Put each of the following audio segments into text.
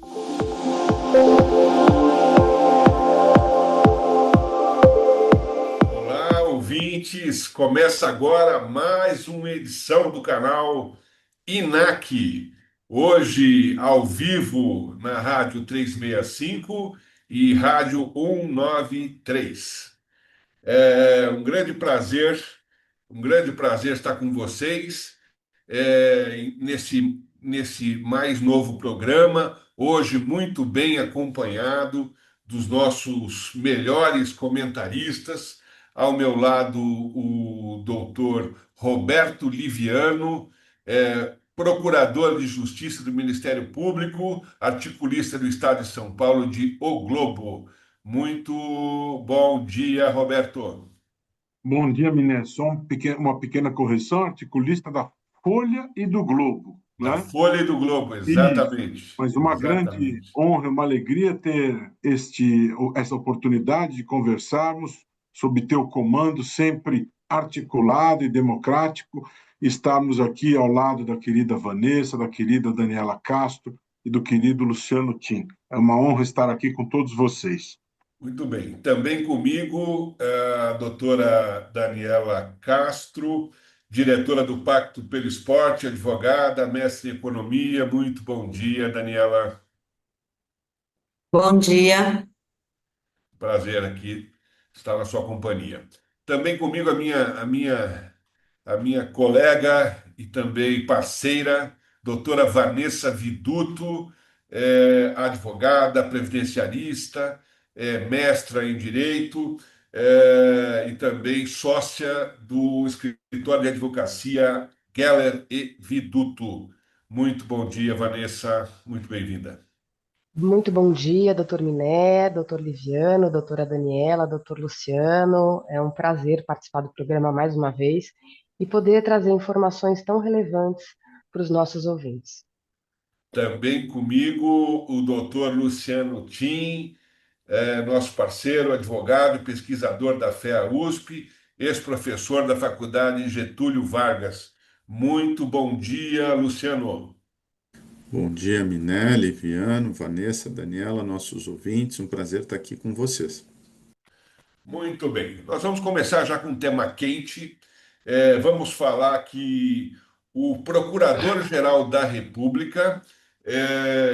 Olá, ouvintes! Começa agora mais uma edição do canal INAC. Hoje, ao vivo, na Rádio 365 e Rádio 193. É um grande prazer estar com vocês nesse mais novo programa, hoje muito bem acompanhado dos nossos melhores comentaristas. Ao meu lado, o doutor Roberto Liviano, procurador de Justiça do Ministério Público, articulista do Estado de São Paulo de O Globo. Muito bom dia, Roberto. Bom dia, Miné. Só uma pequena correção, articulista da Folha e do Globo, Da né? Folha e do Globo, Isso. exatamente. Mas uma grande Exatamente. honra, uma alegria ter essa oportunidade de conversarmos sob teu comando, sempre articulado e democrático. Estarmos aqui ao lado da querida Vanessa, da querida Daniela Castro e do querido Luciano Tim. É uma honra estar aqui com todos vocês. Muito bem. Também comigo a doutora Daniela Castro, diretora do Pacto pelo Esporte, advogada, mestre em economia. Muito bom dia, Daniela. Bom dia. Prazer aqui estar na sua companhia. Também comigo a minha colega e também parceira, doutora Vanessa Viduto, advogada, previdenciarista, mestra em Direito, e também sócia do escritório de advocacia Geller e Viduto. Muito bom dia, Vanessa. Muito bem-vinda. Muito bom dia, doutor Miné, doutor Liviano, doutora Daniela, doutor Luciano. É um prazer participar do programa mais uma vez e poder trazer informações tão relevantes para os nossos ouvintes. Também comigo o doutor Luciano Tim, nosso parceiro, advogado e pesquisador da FEA USP, ex-professor da Faculdade Getúlio Vargas. Muito bom dia, Luciano. Bom dia, Minelli, Viano, Vanessa, Daniela, nossos ouvintes. Um prazer estar aqui com vocês. Muito bem. Nós vamos começar já com um tema quente. Vamos falar que o Procurador-Geral da República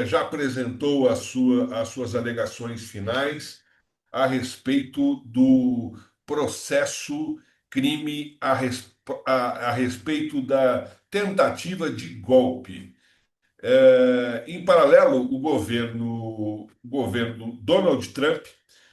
já apresentou as suas alegações finais a respeito do processo crime a respeito da tentativa de golpe. Em paralelo, o governo Donald Trump,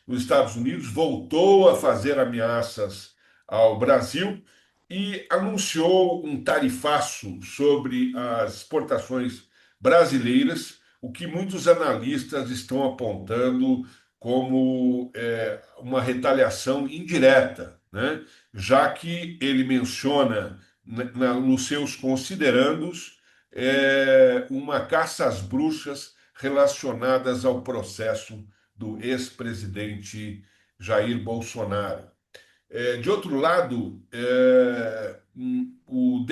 nos Estados Unidos, voltou a fazer ameaças ao Brasil e anunciou um tarifaço sobre as exportações brasileiras, o que muitos analistas estão apontando como uma retaliação indireta, né? Já que ele menciona nos seus considerandos uma caça às bruxas relacionadas ao processo do ex-presidente Jair Bolsonaro. De outro lado, o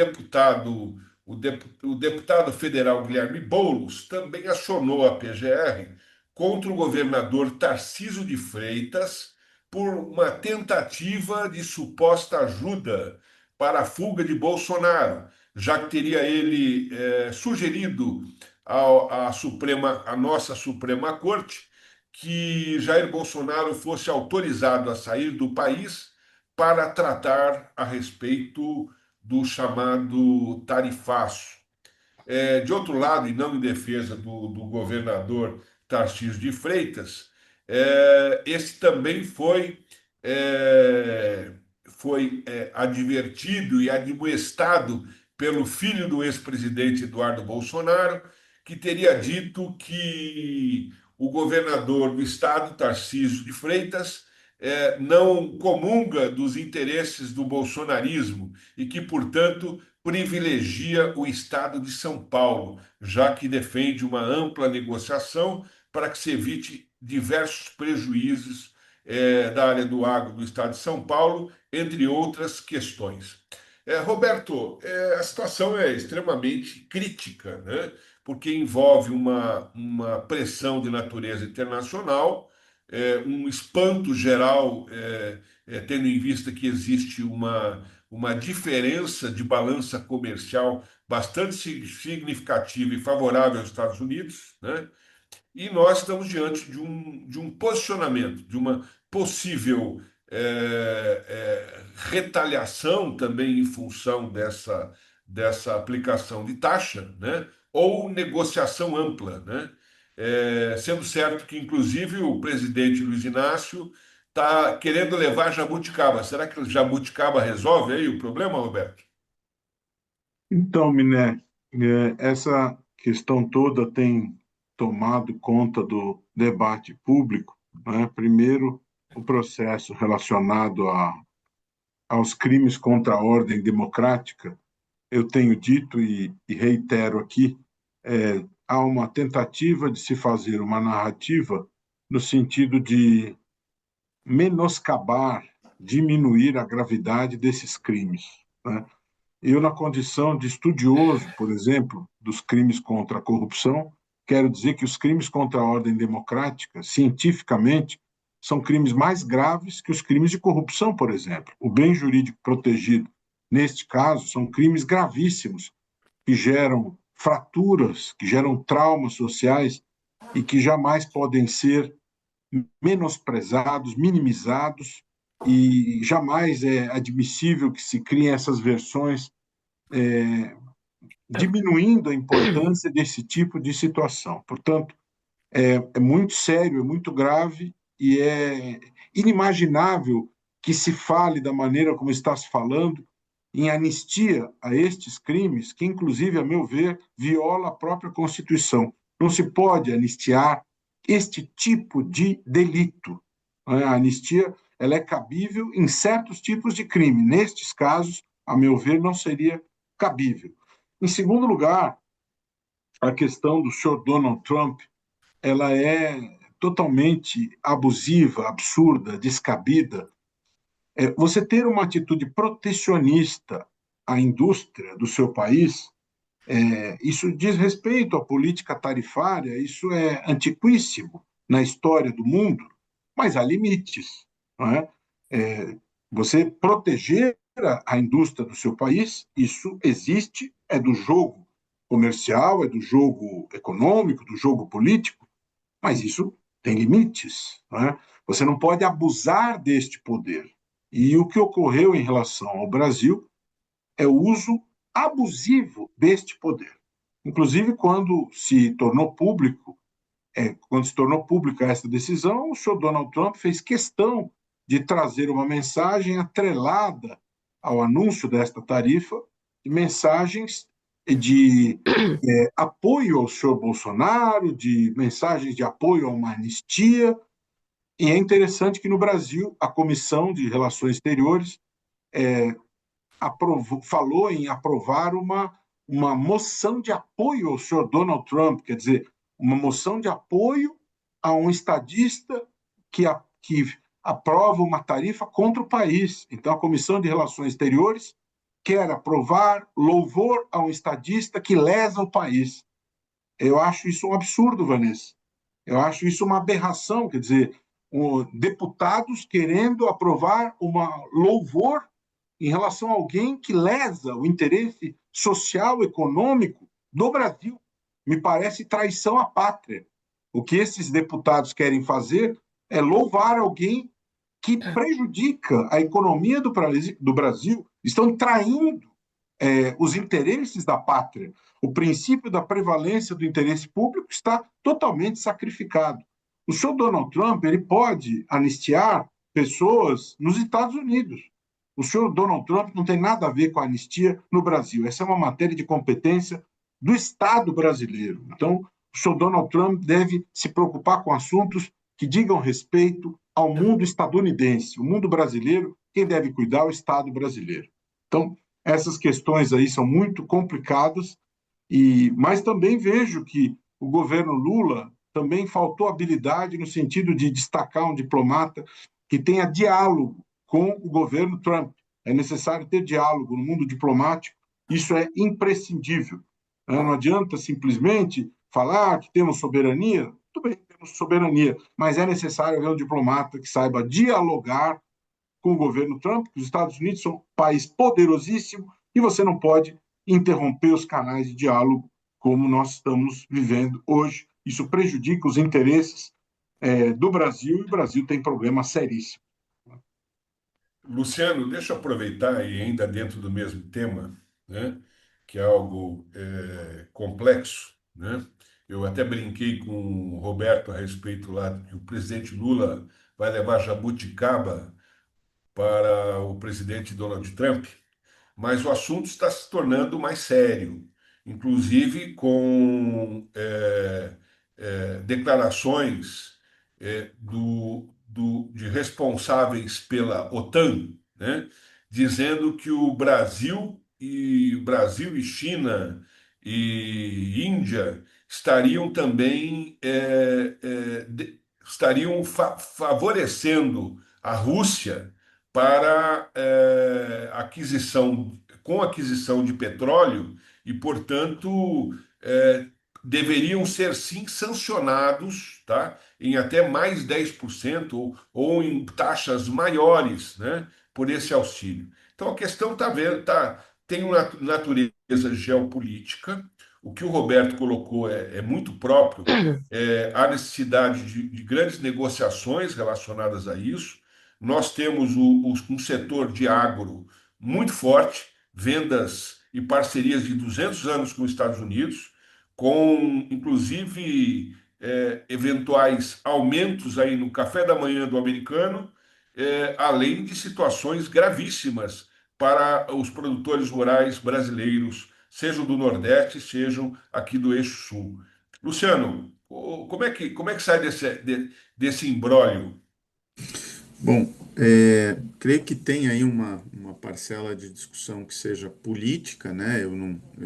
deputado federal Guilherme Boulos também acionou a PGR contra o governador Tarcísio de Freitas por uma tentativa de suposta ajuda para a fuga de Bolsonaro, já que teria ele sugerido à nossa Suprema Corte que Jair Bolsonaro fosse autorizado a sair do país para tratar a respeito do chamado tarifaço. De outro lado, e não em defesa do governador Tarcísio de Freitas, esse também foi advertido e admoestado pelo filho do ex-presidente Eduardo Bolsonaro, que teria dito que o governador do estado, Tarcísio de Freitas, não comunga dos interesses do bolsonarismo e que, portanto, privilegia o estado de São Paulo, já que defende uma ampla negociação para que se evite diversos prejuízos da área do agro do estado de São Paulo, entre outras questões. Roberto, a situação é extremamente crítica, né? Porque envolve uma pressão de natureza internacional, um espanto geral, tendo em vista que existe uma diferença de balança comercial bastante significativa e favorável aos Estados Unidos, né? E nós estamos diante de um posicionamento, de uma possível retaliação também em função dessa aplicação de taxa, né? Ou negociação ampla, né? Sendo certo que, inclusive, o presidente Luiz Inácio está querendo levar jabuticaba. Será que jabuticaba resolve aí o problema, Roberto? Então, Miné, essa questão toda tem tomado conta do debate público, né? Primeiro, o processo relacionado aos crimes contra a ordem democrática. Eu tenho dito e reitero aqui, há uma tentativa de se fazer uma narrativa no sentido de menoscabar, diminuir a gravidade desses crimes, né? Eu, na condição de estudioso, por exemplo, dos crimes contra a corrupção, quero dizer que os crimes contra a ordem democrática, cientificamente, são crimes mais graves que os crimes de corrupção, por exemplo. O bem jurídico protegido, neste caso, são crimes gravíssimos, que geram fraturas, que geram traumas sociais e que jamais podem ser menosprezados, minimizados, e jamais é admissível que se criem essas versões diminuindo a importância desse tipo de situação. Portanto, é muito sério, é muito grave e é inimaginável que se fale da maneira como está se falando em anistia a estes crimes, que, inclusive, a meu ver, viola a própria Constituição. Não se pode anistiar este tipo de delito. A anistia ela é cabível em certos tipos de crime. Nestes casos, a meu ver, não seria cabível. Em segundo lugar, a questão do senhor Donald Trump, ela é totalmente abusiva, absurda, descabida. Você ter uma atitude protecionista à indústria do seu país, isso diz respeito à política tarifária, isso é antiquíssimo na história do mundo, mas há limites, não é? Você proteger a indústria do seu país, isso existe, é do jogo comercial, é do jogo econômico, do jogo político, mas isso tem limites, não é? Você não pode abusar deste poder. E o que ocorreu em relação ao Brasil é o uso abusivo deste poder. Inclusive, quando se tornou pública essa decisão, o senhor Donald Trump fez questão de trazer uma mensagem atrelada ao anúncio desta tarifa, mensagens de apoio ao senhor Bolsonaro, de mensagens de apoio a uma anistia. E é interessante que no Brasil a Comissão de Relações Exteriores falou em aprovar uma moção de apoio ao senhor Donald Trump, quer dizer, uma moção de apoio a um estadista que aprova uma tarifa contra o país. Então, a Comissão de Relações Exteriores quer aprovar louvor a um estadista que lesa o país. Eu acho isso um absurdo, Vanessa. Eu acho isso uma aberração, quer dizer, deputados querendo aprovar uma louvor em relação a alguém que lesa o interesse social, econômico do Brasil. Me parece traição à pátria. O que esses deputados querem fazer é louvar alguém que prejudica a economia do Brasil, estão traindo os interesses da pátria. O princípio da prevalência do interesse público está totalmente sacrificado. O senhor Donald Trump ele pode anistiar pessoas nos Estados Unidos. O senhor Donald Trump não tem nada a ver com a anistia no Brasil. Essa é uma matéria de competência do Estado brasileiro. Então, o senhor Donald Trump deve se preocupar com assuntos que digam respeito ao mundo estadunidense. O mundo brasileiro, quem deve cuidar é o Estado brasileiro. Então, essas questões aí são muito complicadas, mas também vejo que o governo Lula também faltou habilidade no sentido de destacar um diplomata que tenha diálogo com o governo Trump. é necessário ter diálogo no mundo diplomático, isso é imprescindível. Não adianta simplesmente falar que temos soberania, tudo bem, temos soberania, mas é necessário haver um diplomata que saiba dialogar com o governo Trump, que os Estados Unidos são um país poderosíssimo e você não pode interromper os canais de diálogo como nós estamos vivendo hoje. Isso prejudica os interesses do Brasil, e o Brasil tem problemas seríssimos. Luciano, deixa eu aproveitar e ainda dentro do mesmo tema, né, que é algo complexo, né? Eu até brinquei com o Roberto a respeito lá que o presidente Lula vai levar jabuticaba para o presidente Donald Trump, mas o assunto está se tornando mais sério, inclusive com declarações de responsáveis pela OTAN, né, dizendo que o Brasil e China e Índia estariam também estariam favorecendo a Rússia para aquisição de petróleo e, portanto, deveriam ser sim sancionados, tá? Em até mais 10% ou em taxas maiores, né, por esse auxílio. Então a questão tem uma natureza geopolítica. O que o Roberto colocou é muito próprio. Há necessidade de grandes negociações relacionadas a isso. Nós temos um setor de agro muito forte, vendas e parcerias de 200 anos com os Estados Unidos, com inclusive eventuais aumentos aí no café da manhã do americano, além de situações gravíssimas para os produtores rurais brasileiros, sejam do Nordeste, sejam aqui do Eixo Sul. Luciano, como é que sai desse imbróglio? Bom, creio que tem aí uma parcela de discussão que seja política, né? Eu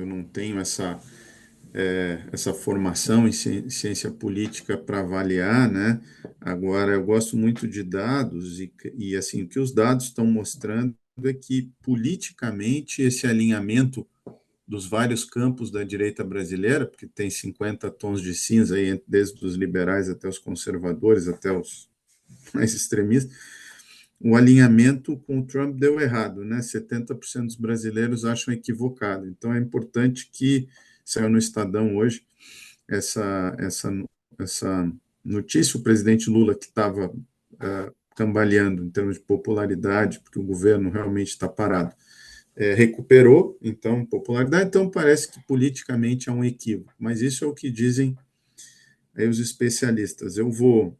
não tenho essa formação em ciência política para avaliar, né? Agora, eu gosto muito de dados e assim, o que os dados estão mostrando é que, politicamente, esse alinhamento dos vários campos da direita brasileira, porque tem 50 tons de cinza aí, desde os liberais até os conservadores, até os mais extremistas, o alinhamento com o Trump deu errado, né? 70% dos brasileiros acham equivocado. Então, é importante que, saiu no Estadão hoje, essa notícia, o presidente Lula, que estava cambaleando em termos de popularidade, porque o governo realmente está parado, recuperou, então, popularidade, então parece que politicamente é um equívoco, mas isso é o que dizem aí os especialistas. Eu vou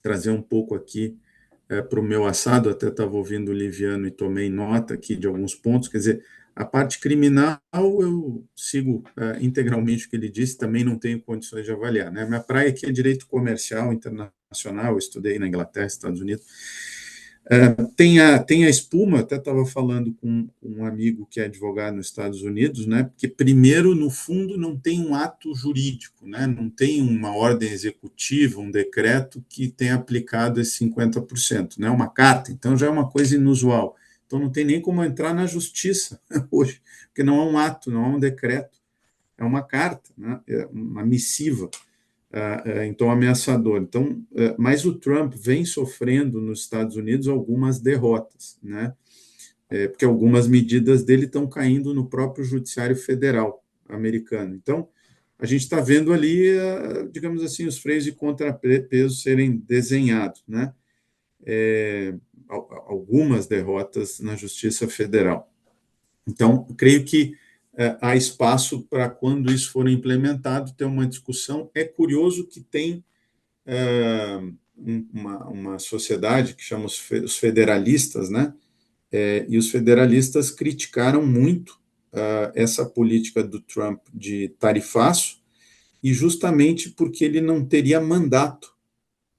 trazer um pouco aqui para o meu assado, até estava ouvindo o Liviano e tomei nota aqui de alguns pontos, quer dizer, a parte criminal eu sigo integralmente o que ele disse, também não tenho condições de avaliar, né? Minha praia aqui é direito comercial internacional, eu estudei na Inglaterra, Estados Unidos. Tem a espuma, até estava falando com um amigo que é advogado nos Estados Unidos, né? Porque, primeiro, no fundo, não tem um ato jurídico, né? Não tem uma ordem executiva, um decreto que tenha aplicado esse 50%, né? Uma carta, então já é uma coisa inusual. Então, não tem nem como entrar na justiça hoje, porque não é um ato, não é um decreto, é uma carta, né? É uma missiva em tom ameaçador. Então, mas o Trump vem sofrendo nos Estados Unidos algumas derrotas, né? Porque algumas medidas dele estão caindo no próprio Judiciário Federal americano. Então, a gente está vendo ali, digamos assim, os freios de contrapeso serem desenhados, né? Algumas derrotas na Justiça Federal. Então, creio que há espaço para, quando isso for implementado, ter uma discussão. É curioso que tem uma sociedade que chama os federalistas, né? E os federalistas criticaram muito essa política do Trump de tarifaço, e justamente porque ele não teria mandato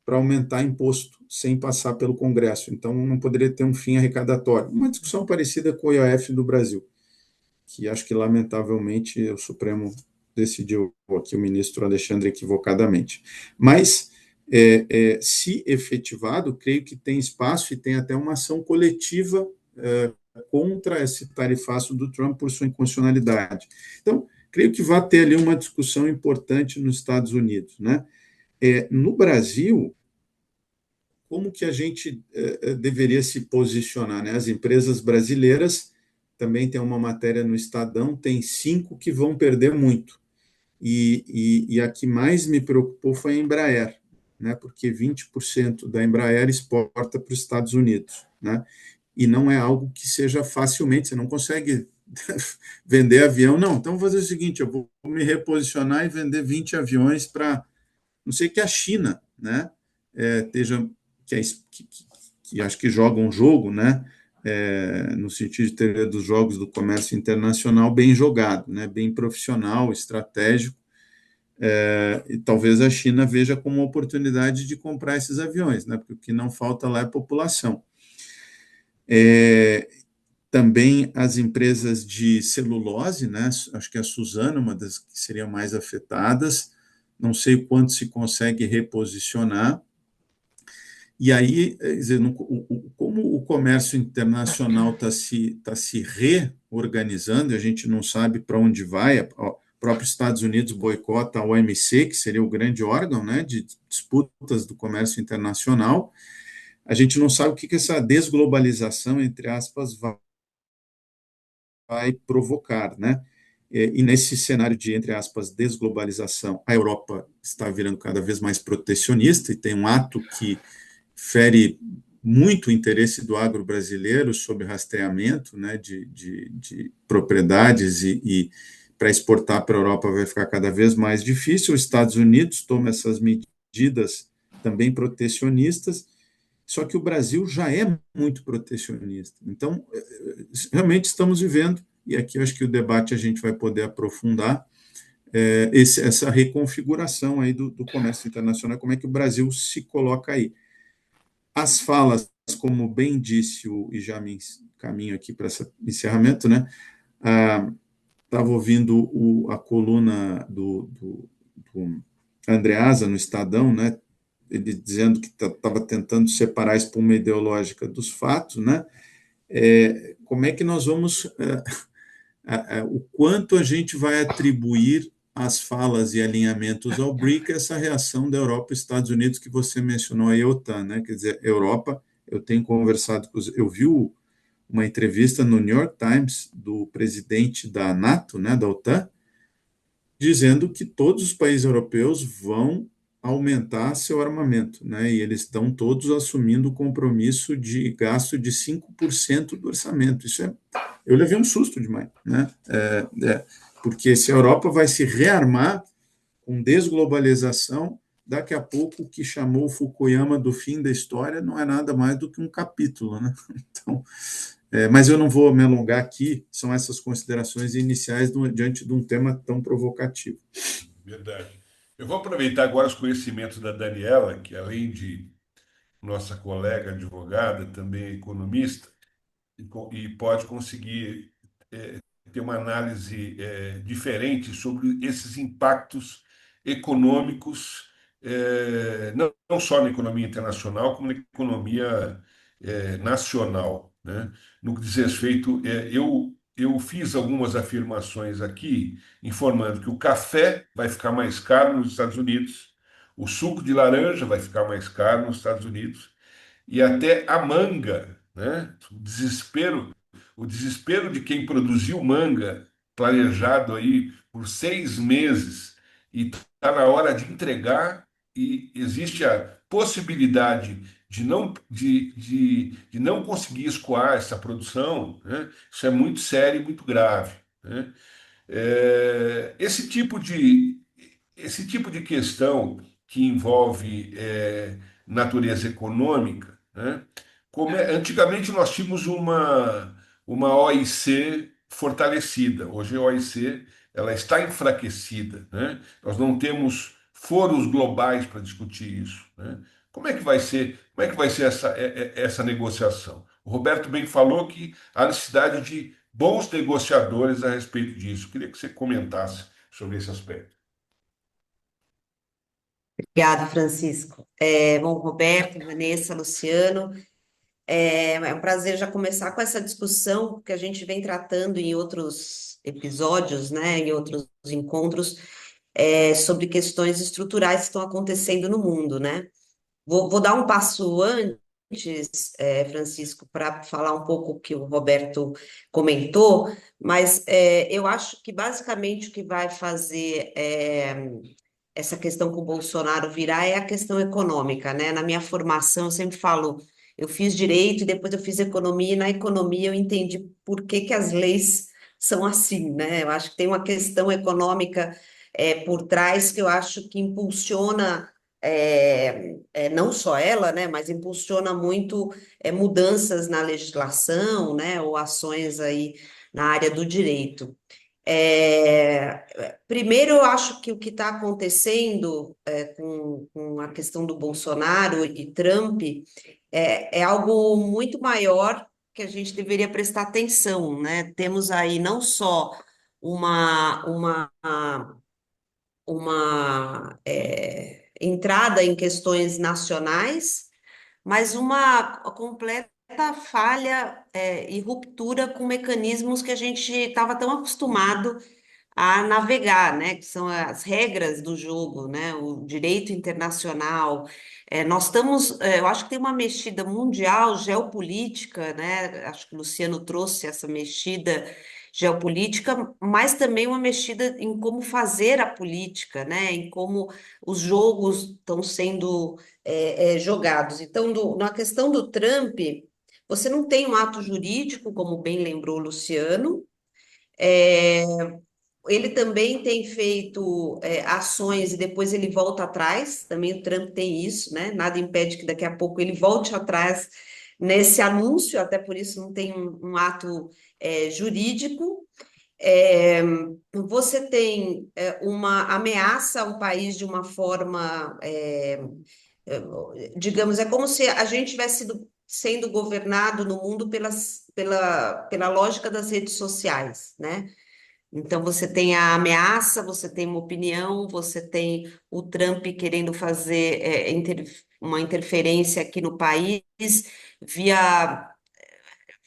para aumentar imposto sem passar pelo Congresso. Então, não poderia ter um fim arrecadatório. Uma discussão parecida com o IOF do Brasil, que acho que, lamentavelmente, o Supremo decidiu aqui, o ministro Alexandre, equivocadamente. Mas, se efetivado, creio que tem espaço e tem até uma ação coletiva contra esse tarifaço do Trump por sua inconstitucionalidade. Então, creio que vai ter ali uma discussão importante nos Estados Unidos, né? No Brasil, como que a gente deveria se posicionar, né? As empresas brasileiras, também tem uma matéria no Estadão, tem 5 que vão perder muito. E a que mais me preocupou foi a Embraer, né? Porque 20% da Embraer exporta para os Estados Unidos, né? E não é algo que seja facilmente, você não consegue vender avião, não. Então, vou fazer o seguinte, eu vou me reposicionar e vender 20 aviões para, não sei, que a China, né, esteja, que acho que joga um jogo, né, no sentido de ter dos jogos do comércio internacional bem jogado, né, bem profissional, estratégico, e talvez a China veja como uma oportunidade de comprar esses aviões, né, porque o que não falta lá é população. Também as empresas de celulose, né? Acho que a Suzano, uma das que seriam mais afetadas, não sei o quanto se consegue reposicionar. E aí, dizer, como o comércio internacional está se reorganizando, a gente não sabe para onde vai, o próprio Estados Unidos boicota a OMC, que seria o grande órgão, né, de disputas do comércio internacional, a gente não sabe o que essa desglobalização, entre aspas, vai provocar, né? E nesse cenário de, entre aspas, desglobalização, a Europa está virando cada vez mais protecionista e tem um ato que fere muito o interesse do agro brasileiro sobre rastreamento, né, de propriedades e para exportar para a Europa vai ficar cada vez mais difícil. Os Estados Unidos tomam essas medidas também protecionistas, só que o Brasil já é muito protecionista. Então, realmente estamos vivendo, e aqui eu acho que o debate a gente vai poder aprofundar, essa reconfiguração aí do comércio internacional, como é que o Brasil se coloca aí. As falas, como bem disse, e já me caminho aqui para esse encerramento, né? Estava ouvindo a coluna do Andreasa no Estadão, né? Ele dizendo que estava tentando separar a espuma ideológica dos fatos, né? Como é que nós vamos, o quanto a gente vai atribuir as falas e alinhamentos ao BRIC, essa reação da Europa e Estados Unidos que você mencionou aí, a OTAN, né? Quer dizer, Europa, eu tenho conversado com eu vi uma entrevista no New York Times do presidente da NATO, né, da OTAN, dizendo que todos os países europeus vão aumentar seu armamento, né? E eles estão todos assumindo o compromisso de gasto de 5% do orçamento. Eu levei um susto demais, né? Porque se a Europa vai se rearmar com desglobalização, daqui a pouco o que chamou Fukuyama do fim da história não é nada mais do que um capítulo, né? Então, mas eu não vou me alongar aqui, são essas considerações iniciais diante de um tema tão provocativo. Verdade. Eu vou aproveitar agora os conhecimentos da Daniela, que além de nossa colega advogada, também é economista, e pode conseguir ter uma análise diferente sobre esses impactos econômicos, não só na economia internacional, como na economia nacional, né? No que diz respeito, eu fiz algumas afirmações aqui, informando que o café vai ficar mais caro nos Estados Unidos, o suco de laranja vai ficar mais caro nos Estados Unidos, e até a manga, né? O desespero de quem produziu manga planejado aí por 6 meses e está na hora de entregar e existe a possibilidade de não conseguir escoar essa produção, né? Isso é muito sério e muito grave, né? É, esse tipo de questão que envolve natureza econômica, né? Antigamente nós tínhamos uma OIC fortalecida. Hoje a OIC ela está enfraquecida, né? Nós não temos foros globais para discutir isso, né? Como é que vai ser essa negociação? O Roberto bem falou que há necessidade de bons negociadores a respeito disso. Queria que você comentasse sobre esse aspecto. Obrigada, Francisco. Bom, Roberto, Vanessa, Luciano, É um prazer já começar com essa discussão que a gente vem tratando em outros episódios, né, em outros encontros, sobre questões estruturais que estão acontecendo no mundo, né? Vou dar um passo antes, Francisco, para falar um pouco o que o Roberto comentou, mas eu acho que basicamente o que vai fazer essa questão com o Bolsonaro virar é a questão econômica, né? Na minha formação, eu sempre falo, eu fiz direito e depois eu fiz economia, e na economia eu entendi por que que as leis são assim, né? Eu acho que tem uma questão econômica por trás que eu acho que impulsiona, não só ela, né, mas impulsiona muito mudanças na legislação, né, ou ações aí na área do direito. Primeiro, eu acho que o que está acontecendo com a questão do Bolsonaro e Trump é algo muito maior que a gente deveria prestar atenção, né? Temos aí não só uma, uma, uma entrada em questões nacionais, mas uma completa falha e ruptura com mecanismos que a gente estava tão acostumado a navegar, né? Que são as regras do jogo, né? O direito internacional. Nós estamos, eu acho que tem uma mexida mundial geopolítica, né? Acho que o Luciano trouxe essa mexida geopolítica, mas também uma mexida em como fazer a política, né? Em como os jogos estão sendo jogados. Então, na questão do Trump, você não tem um ato jurídico, como bem lembrou o Luciano. É, Ele também tem feito ações e depois ele volta atrás. Também o Trump tem isso, né? Nada impede que daqui a pouco ele volte atrás nesse anúncio, até por isso não tem um ato jurídico. É, Você tem uma ameaça ao país de uma forma, digamos, é como se a gente tivesse sendo governado no mundo pela lógica das redes sociais, né? Então, você tem a ameaça, você tem uma opinião, você tem o Trump querendo fazer uma interferência aqui no país via,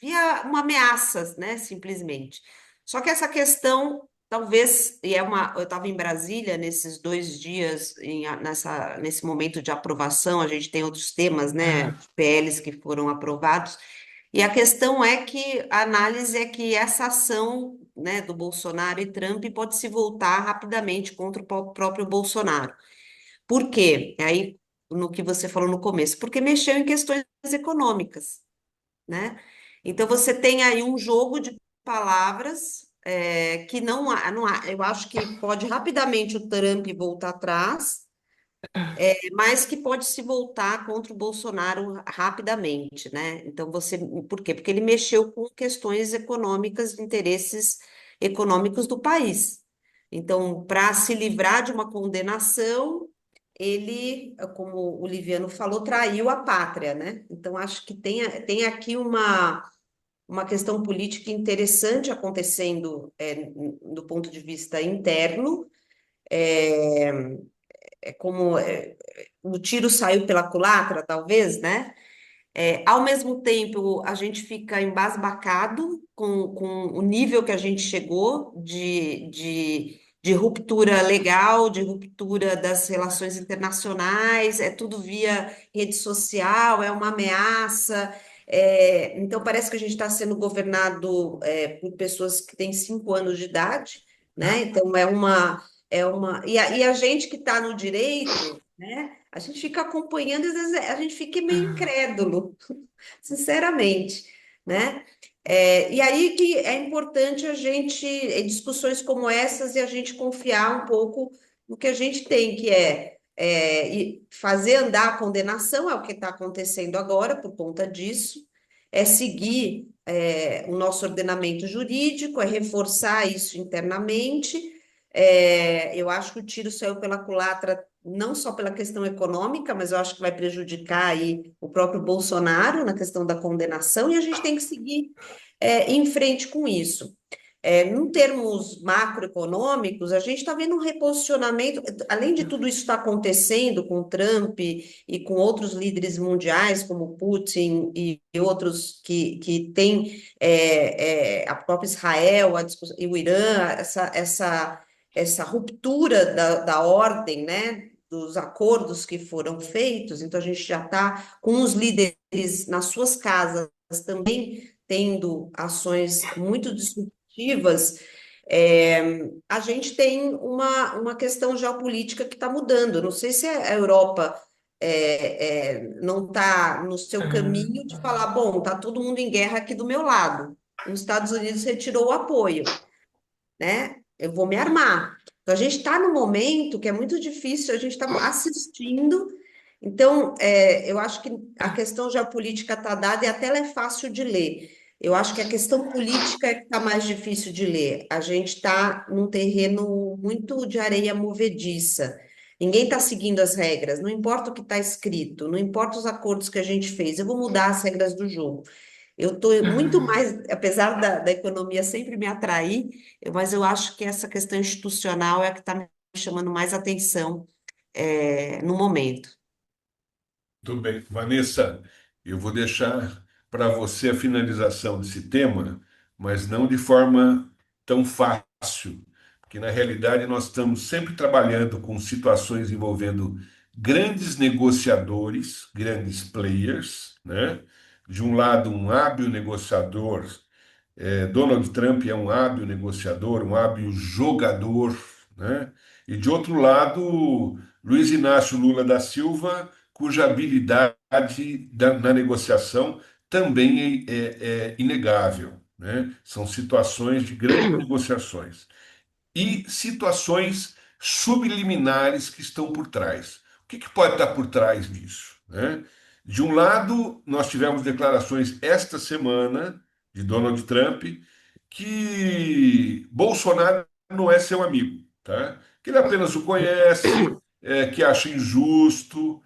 via uma ameaça, né, simplesmente. Só que essa questão, talvez, eu estava em Brasília nesses 2 dias, nesse momento de aprovação, a gente tem outros temas, né, PLs que foram aprovados, e a questão é que a análise é que essa ação, né, do Bolsonaro e Trump pode se voltar rapidamente contra o próprio Bolsonaro. Por quê? Aí, no que você falou no começo, porque mexeu em questões econômicas, né? Então, você tem aí um jogo de palavras que eu acho que pode rapidamente o Trump voltar atrás, mas que pode se voltar contra o Bolsonaro rapidamente, né? Então, por quê? Porque ele mexeu com questões econômicas, interesses econômicos do país. Então, para se livrar de uma condenação, ele, como o Liviano falou, traiu a pátria, né? Então, acho que tem aqui uma questão política interessante acontecendo do ponto de vista interno, é, o tiro saiu pela culatra, talvez, né? Ao mesmo tempo, a gente fica embasbacado com o nível que a gente chegou de ruptura legal, de ruptura das relações internacionais, é tudo via rede social, é uma ameaça. Então, parece que a gente está sendo governado por pessoas que têm 5 anos de idade, né? Então, e a gente que está no direito, né? A gente fica acompanhando, e às vezes a gente fica meio incrédulo, sinceramente, né? E aí que é importante a gente, em discussões como essas, e a gente confiar um pouco no que a gente tem, que e fazer andar a condenação, é o que está acontecendo agora por conta disso, é seguir o nosso ordenamento jurídico, é reforçar isso internamente. Eu acho que o tiro saiu pela culatra não só pela questão econômica, mas eu acho que vai prejudicar aí o próprio Bolsonaro na questão da condenação, e a gente tem que seguir em frente com isso. Em termos macroeconômicos, a gente está vendo um reposicionamento, além de tudo isso estar acontecendo com o Trump e com outros líderes mundiais, como Putin e outros que têm a própria Israel e o Irã, essa ruptura da ordem, né? Dos acordos que foram feitos, então a gente já está com os líderes nas suas casas também tendo ações muito disruptivas, a gente tem uma questão geopolítica que está mudando. Não sei se a Europa não está no seu caminho de falar, bom, está todo mundo em guerra aqui do meu lado. Os Estados Unidos retirou o apoio, né? Eu vou me armar. Então, a gente está num momento que é muito difícil, a gente está assistindo. Então, eu acho que a questão geopolítica está dada e até ela é fácil de ler. Eu acho que a questão política é que está mais difícil de ler. A gente está num terreno muito de areia movediça. Ninguém está seguindo as regras, não importa o que está escrito, não importa os acordos que a gente fez, eu vou mudar as regras do jogo. Eu estou muito mais, apesar da economia sempre me atrair, mas eu acho que essa questão institucional é a que está me chamando mais atenção, no momento. Tudo bem. Vanessa, eu vou deixar para você a finalização desse tema, mas não de forma tão fácil, porque na realidade nós estamos sempre trabalhando com situações envolvendo grandes negociadores, grandes players, né? De um lado, um hábil negociador. Donald Trump é um hábil negociador, um hábil jogador, né? E de outro lado, Luiz Inácio Lula da Silva, cuja habilidade na negociação também é inegável, né? São situações de grandes negociações e situações subliminares que estão por trás. O que pode estar por trás disso, né? De um lado, nós tivemos declarações esta semana de Donald Trump que Bolsonaro não é seu amigo, tá? Que ele apenas o conhece, que acha injusto,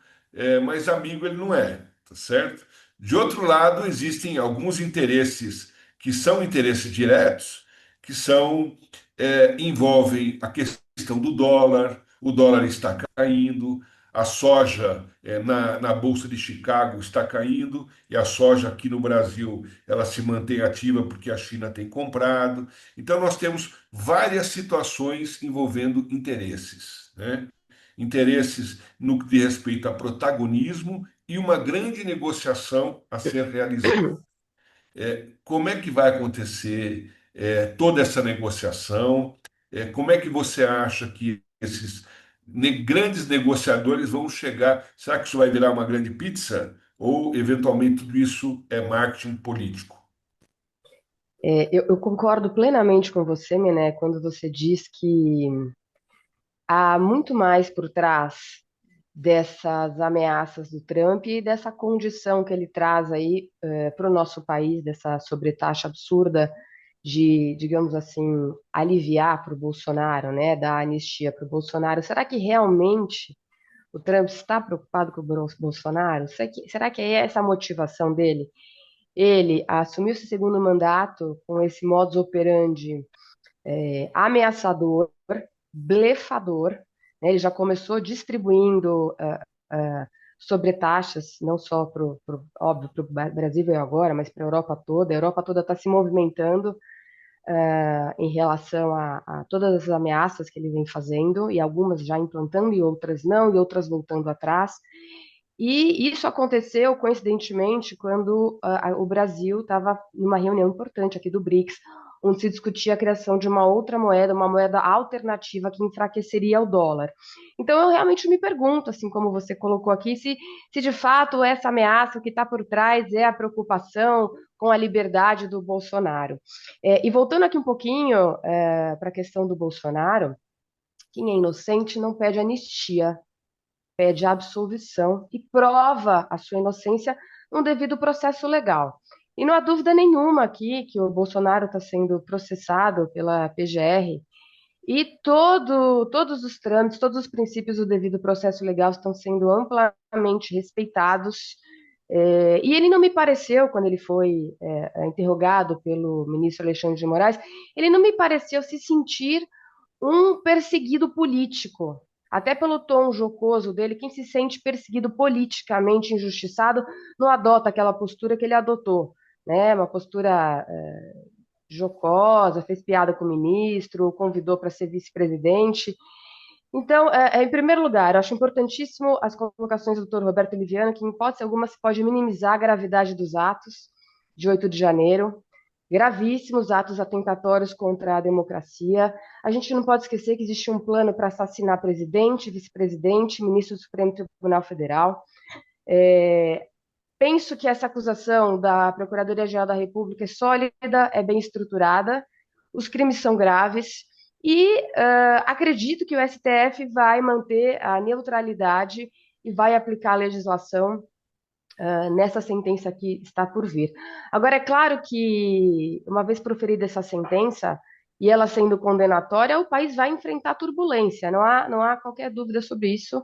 mas amigo ele não é, tá certo? De outro lado, existem alguns interesses que são interesses diretos, que envolvem a questão do dólar, o dólar está caindo, a soja na Bolsa de Chicago está caindo, e a soja aqui no Brasil ela se mantém ativa porque a China tem comprado. Então nós temos várias situações envolvendo interesses, né? Interesses no que diz respeito a protagonismo e uma grande negociação a ser realizada. Como é que vai acontecer toda essa negociação? Como é que você acha que esses grandes negociadores vão chegar? Será que isso vai virar uma grande pizza? Ou, eventualmente, tudo isso é marketing político? Eu concordo plenamente com você, Mené, quando você diz que há muito mais por trás dessas ameaças do Trump e dessa condição que ele traz aí para o nosso país, dessa sobretaxa absurda de, digamos assim, aliviar para o Bolsonaro, né, dar anistia para o Bolsonaro. Será que realmente o Trump está preocupado com o Bolsonaro? Será que é essa a motivação dele? Ele assumiu esse segundo mandato com esse modus operandi ameaçador, blefador, né? Ele já começou distribuindo sobretaxas, não só óbvio, para o Brasil e agora, mas para a Europa toda. A Europa toda está se movimentando em relação a todas as ameaças que ele vem fazendo, e algumas já implantando, e outras não, e outras voltando atrás. E isso aconteceu, coincidentemente, quando o Brasil estava numa reunião importante aqui do BRICS, onde se discutia a criação de uma outra moeda, uma moeda alternativa que enfraqueceria o dólar. Então, eu realmente me pergunto, assim como você colocou aqui, se de fato essa ameaça que está por trás é a preocupação com a liberdade do Bolsonaro. E voltando aqui um pouquinho para a questão do Bolsonaro, quem é inocente não pede anistia, pede absolvição e prova a sua inocência num devido processo legal. E não há dúvida nenhuma aqui que o Bolsonaro está sendo processado pela PGR e todos os trâmites, todos os princípios do devido processo legal estão sendo amplamente respeitados E ele não me pareceu, quando ele foi interrogado pelo ministro Alexandre de Moraes, ele não me pareceu se sentir um perseguido político. Até pelo tom jocoso dele, quem se sente perseguido politicamente, injustiçado, não adota aquela postura que ele adotou, né? Uma postura jocosa, fez piada com o ministro, convidou para ser vice-presidente. Então, em primeiro lugar, eu acho importantíssimo as colocações do doutor Roberto Liviano, que, em hipótese alguma, se pode minimizar a gravidade dos atos de 8 de janeiro, gravíssimos atos atentatórios contra a democracia. A gente não pode esquecer que existe um plano para assassinar presidente, vice-presidente, ministro do Supremo Tribunal Federal. Penso que essa acusação da Procuradoria-Geral da República é sólida, é bem estruturada, os crimes são graves e acredito que o STF vai manter a neutralidade e vai aplicar a legislação nessa sentença que está por vir. Agora, é claro que, uma vez proferida essa sentença, e ela sendo condenatória, o país vai enfrentar turbulência, não há qualquer dúvida sobre isso.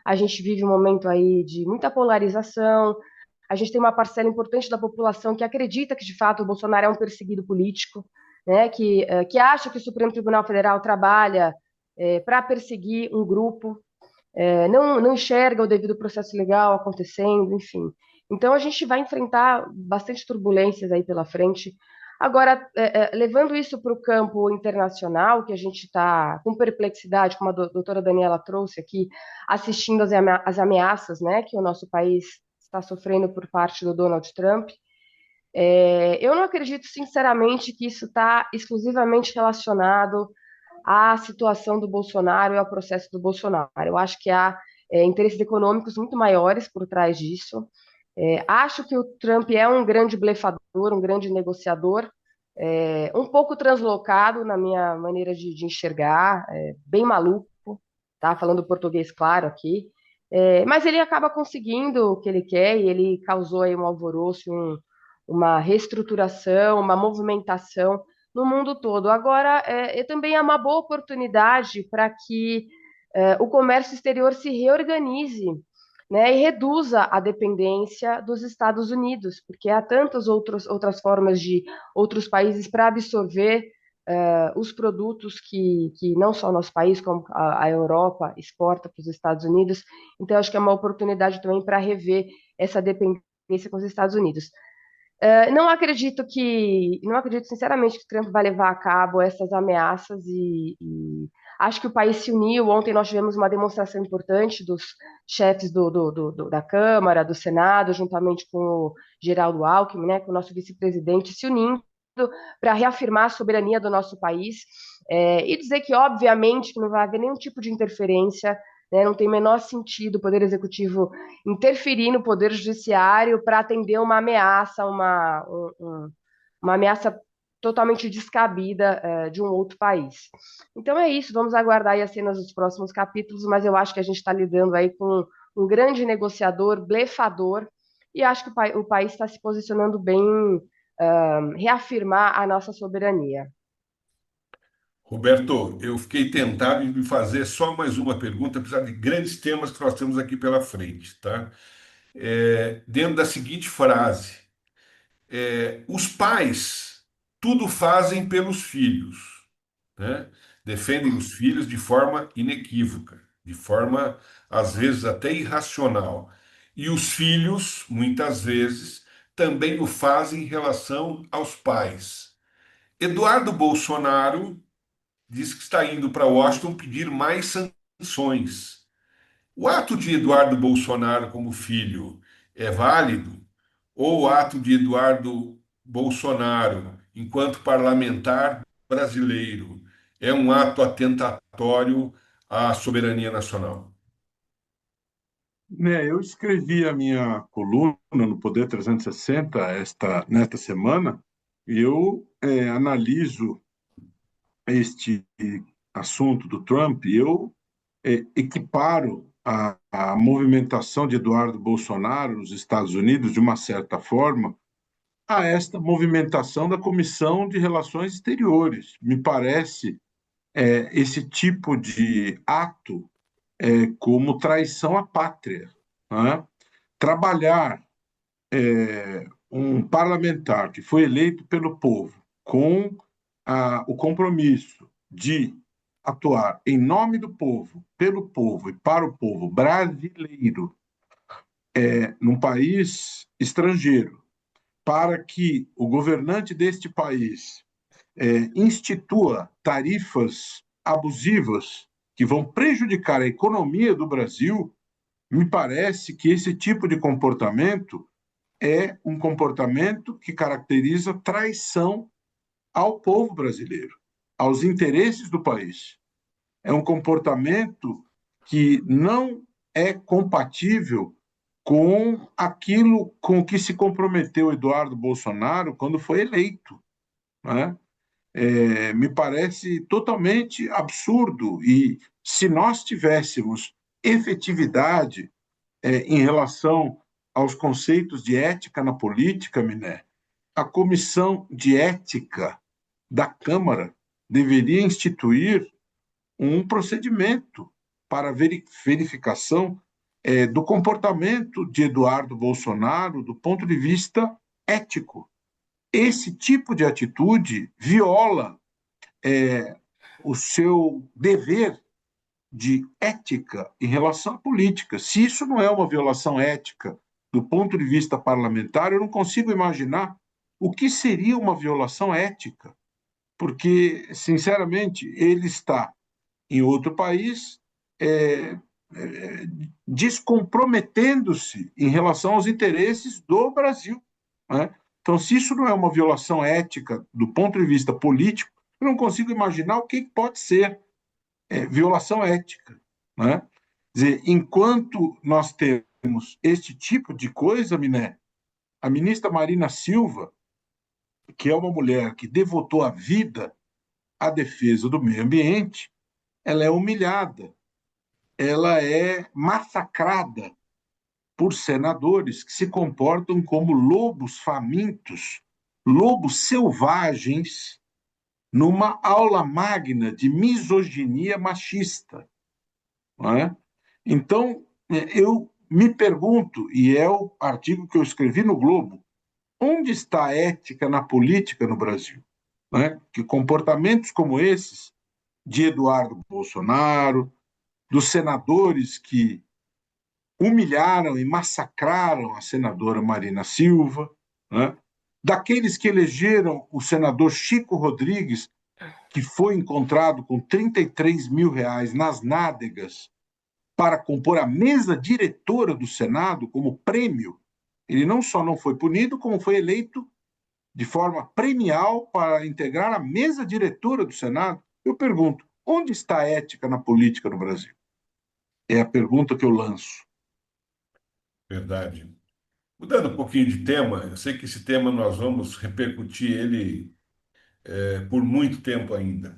A gente vive um momento aí de muita polarização, a gente tem uma parcela importante da população que acredita que, de fato, o Bolsonaro é um perseguido político, né, que acha que o Supremo Tribunal Federal trabalha para perseguir um grupo, não enxerga o devido processo legal acontecendo, enfim. Então, a gente vai enfrentar bastante turbulências aí pela frente. Agora, levando isso para o campo internacional, que a gente está com perplexidade, como a doutora Daniela trouxe aqui, assistindo às ameaças, né, que o nosso país está sofrendo por parte do Donald Trump. Eu não acredito, sinceramente, que isso está exclusivamente relacionado à situação do Bolsonaro e ao processo do Bolsonaro. Eu acho que há interesses econômicos muito maiores por trás disso. Acho que o Trump é um grande blefador, um grande negociador, um pouco translocado na minha maneira de enxergar, bem maluco, tá? Falando português claro aqui. Mas ele acaba conseguindo o que ele quer e ele causou aí um alvoroço, uma reestruturação, uma movimentação no mundo todo. Agora, também é uma boa oportunidade para que o comércio exterior se reorganize, né, e reduza a dependência dos Estados Unidos, porque há tantas outras formas de outros países para absorver os produtos que não só o nosso país, como a Europa exporta para os Estados Unidos. Então, acho que é uma oportunidade também para rever essa dependência com os Estados Unidos. Não acredito sinceramente que Trump vai levar a cabo essas ameaças e acho que o país se uniu. Ontem nós tivemos uma demonstração importante dos chefes da Câmara, do Senado, juntamente com o Geraldo Alckmin, né, com o nosso vice-presidente, se unindo para reafirmar a soberania do nosso país e dizer que, obviamente, que não vai haver nenhum tipo de interferência, né, não tem o menor sentido o Poder Executivo interferir no Poder Judiciário para atender uma ameaça, uma ameaça totalmente descabida de um outro país. Então é isso, vamos aguardar aí as cenas dos próximos capítulos, mas eu acho que a gente está lidando aí com um grande negociador, blefador, e acho que o país está se posicionando bem, reafirmar a nossa soberania. Roberto, eu fiquei tentado em fazer só mais uma pergunta, apesar de grandes temas que nós temos aqui pela frente, tá? Dentro da seguinte frase: os pais tudo fazem pelos filhos, né? Defendem os filhos de forma inequívoca, de forma às vezes até irracional. E os filhos, muitas vezes, também o fazem em relação aos pais. Eduardo Bolsonaro diz que está indo para Washington pedir mais sanções. O ato de Eduardo Bolsonaro como filho é válido? Ou o ato de Eduardo Bolsonaro, enquanto parlamentar brasileiro, é um ato atentatório à soberania nacional? Eu escrevi a minha coluna no Poder 360 nesta semana e eu analiso este assunto do Trump e eu equiparo a movimentação de Eduardo Bolsonaro nos Estados Unidos, de uma certa forma, a esta movimentação da Comissão de Relações Exteriores. Me parece esse tipo de ato como traição à pátria, né? Trabalhar um parlamentar que foi eleito pelo povo com o compromisso de atuar em nome do povo, pelo povo e para o povo brasileiro, num país estrangeiro, para que o governante deste país institua tarifas abusivas que vão prejudicar a economia do Brasil, me parece que esse tipo de comportamento é um comportamento que caracteriza traição ao povo brasileiro, aos interesses do país. É um comportamento que não é compatível com aquilo com que se comprometeu Eduardo Bolsonaro quando foi eleito, né? Me parece totalmente absurdo. E se nós tivéssemos efetividade em relação aos conceitos de ética na política, Miné, a Comissão de Ética da Câmara deveria instituir um procedimento para verificação do comportamento de Eduardo Bolsonaro do ponto de vista ético. Esse tipo de atitude viola o seu dever de ética em relação à política. Se isso não é uma violação ética do ponto de vista parlamentar, eu não consigo imaginar o que seria uma violação ética, porque, sinceramente, ele está em outro país descomprometendo-se em relação aos interesses do Brasil, né? Então, se isso não é uma violação ética do ponto de vista político, eu não consigo imaginar o que pode ser violação ética, né? Quer dizer, enquanto nós temos este tipo de coisa, Miné, a ministra Marina Silva, que é uma mulher que devotou a vida à defesa do meio ambiente, ela é humilhada, ela é massacrada por senadores que se comportam como lobos famintos, lobos selvagens, numa aula magna de misoginia machista. Não é? Então, eu me pergunto, e é o artigo que eu escrevi no Globo, onde está a ética na política no Brasil? Não é? Que comportamentos como esses, de Eduardo Bolsonaro, dos senadores que humilharam e massacraram a senadora Marina Silva, né? Daqueles que elegeram o senador Chico Rodrigues, que foi encontrado com R$ 33.000 nas nádegas para compor a mesa diretora do Senado como prêmio. Ele não só não foi punido, como foi eleito de forma premial para integrar a mesa diretora do Senado. Eu pergunto, onde está a ética na política no Brasil? É a pergunta que eu lanço. Verdade. Mudando um pouquinho de tema, eu sei que esse tema nós vamos repercutir ele por muito tempo ainda.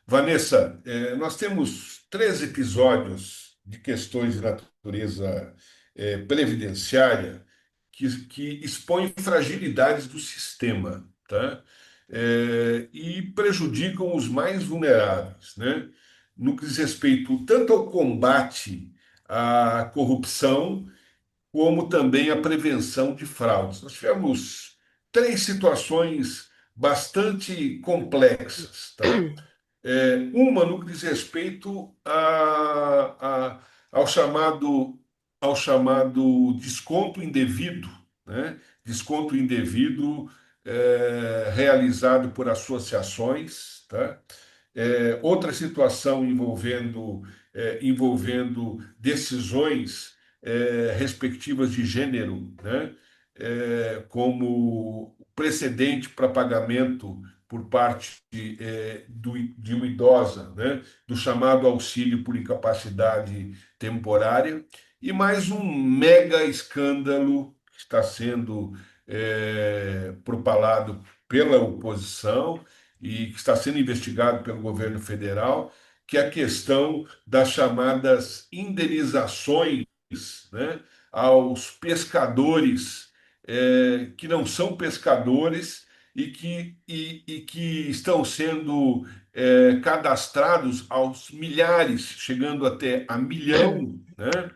Vanessa, nós temos 3 episódios de questões de natureza previdenciária que expõem fragilidades do sistema, tá? E prejudicam os mais vulneráveis, né? No que diz respeito tanto ao combate à corrupção, como também a prevenção de fraudes. Nós tivemos 3 situações bastante complexas, tá? Uma no que diz respeito ao chamado desconto indevido, né? Desconto indevido realizado por associações, tá? Outra situação envolvendo decisões respectivas de gênero, né? Como precedente para pagamento por parte de uma idosa, né? Do chamado auxílio por incapacidade temporária, e mais um mega escândalo que está sendo propalado pela oposição e que está sendo investigado pelo governo federal, que é a questão das chamadas indenizações, né, aos pescadores que não são pescadores e que estão sendo cadastrados aos milhares, chegando até a milhão, né?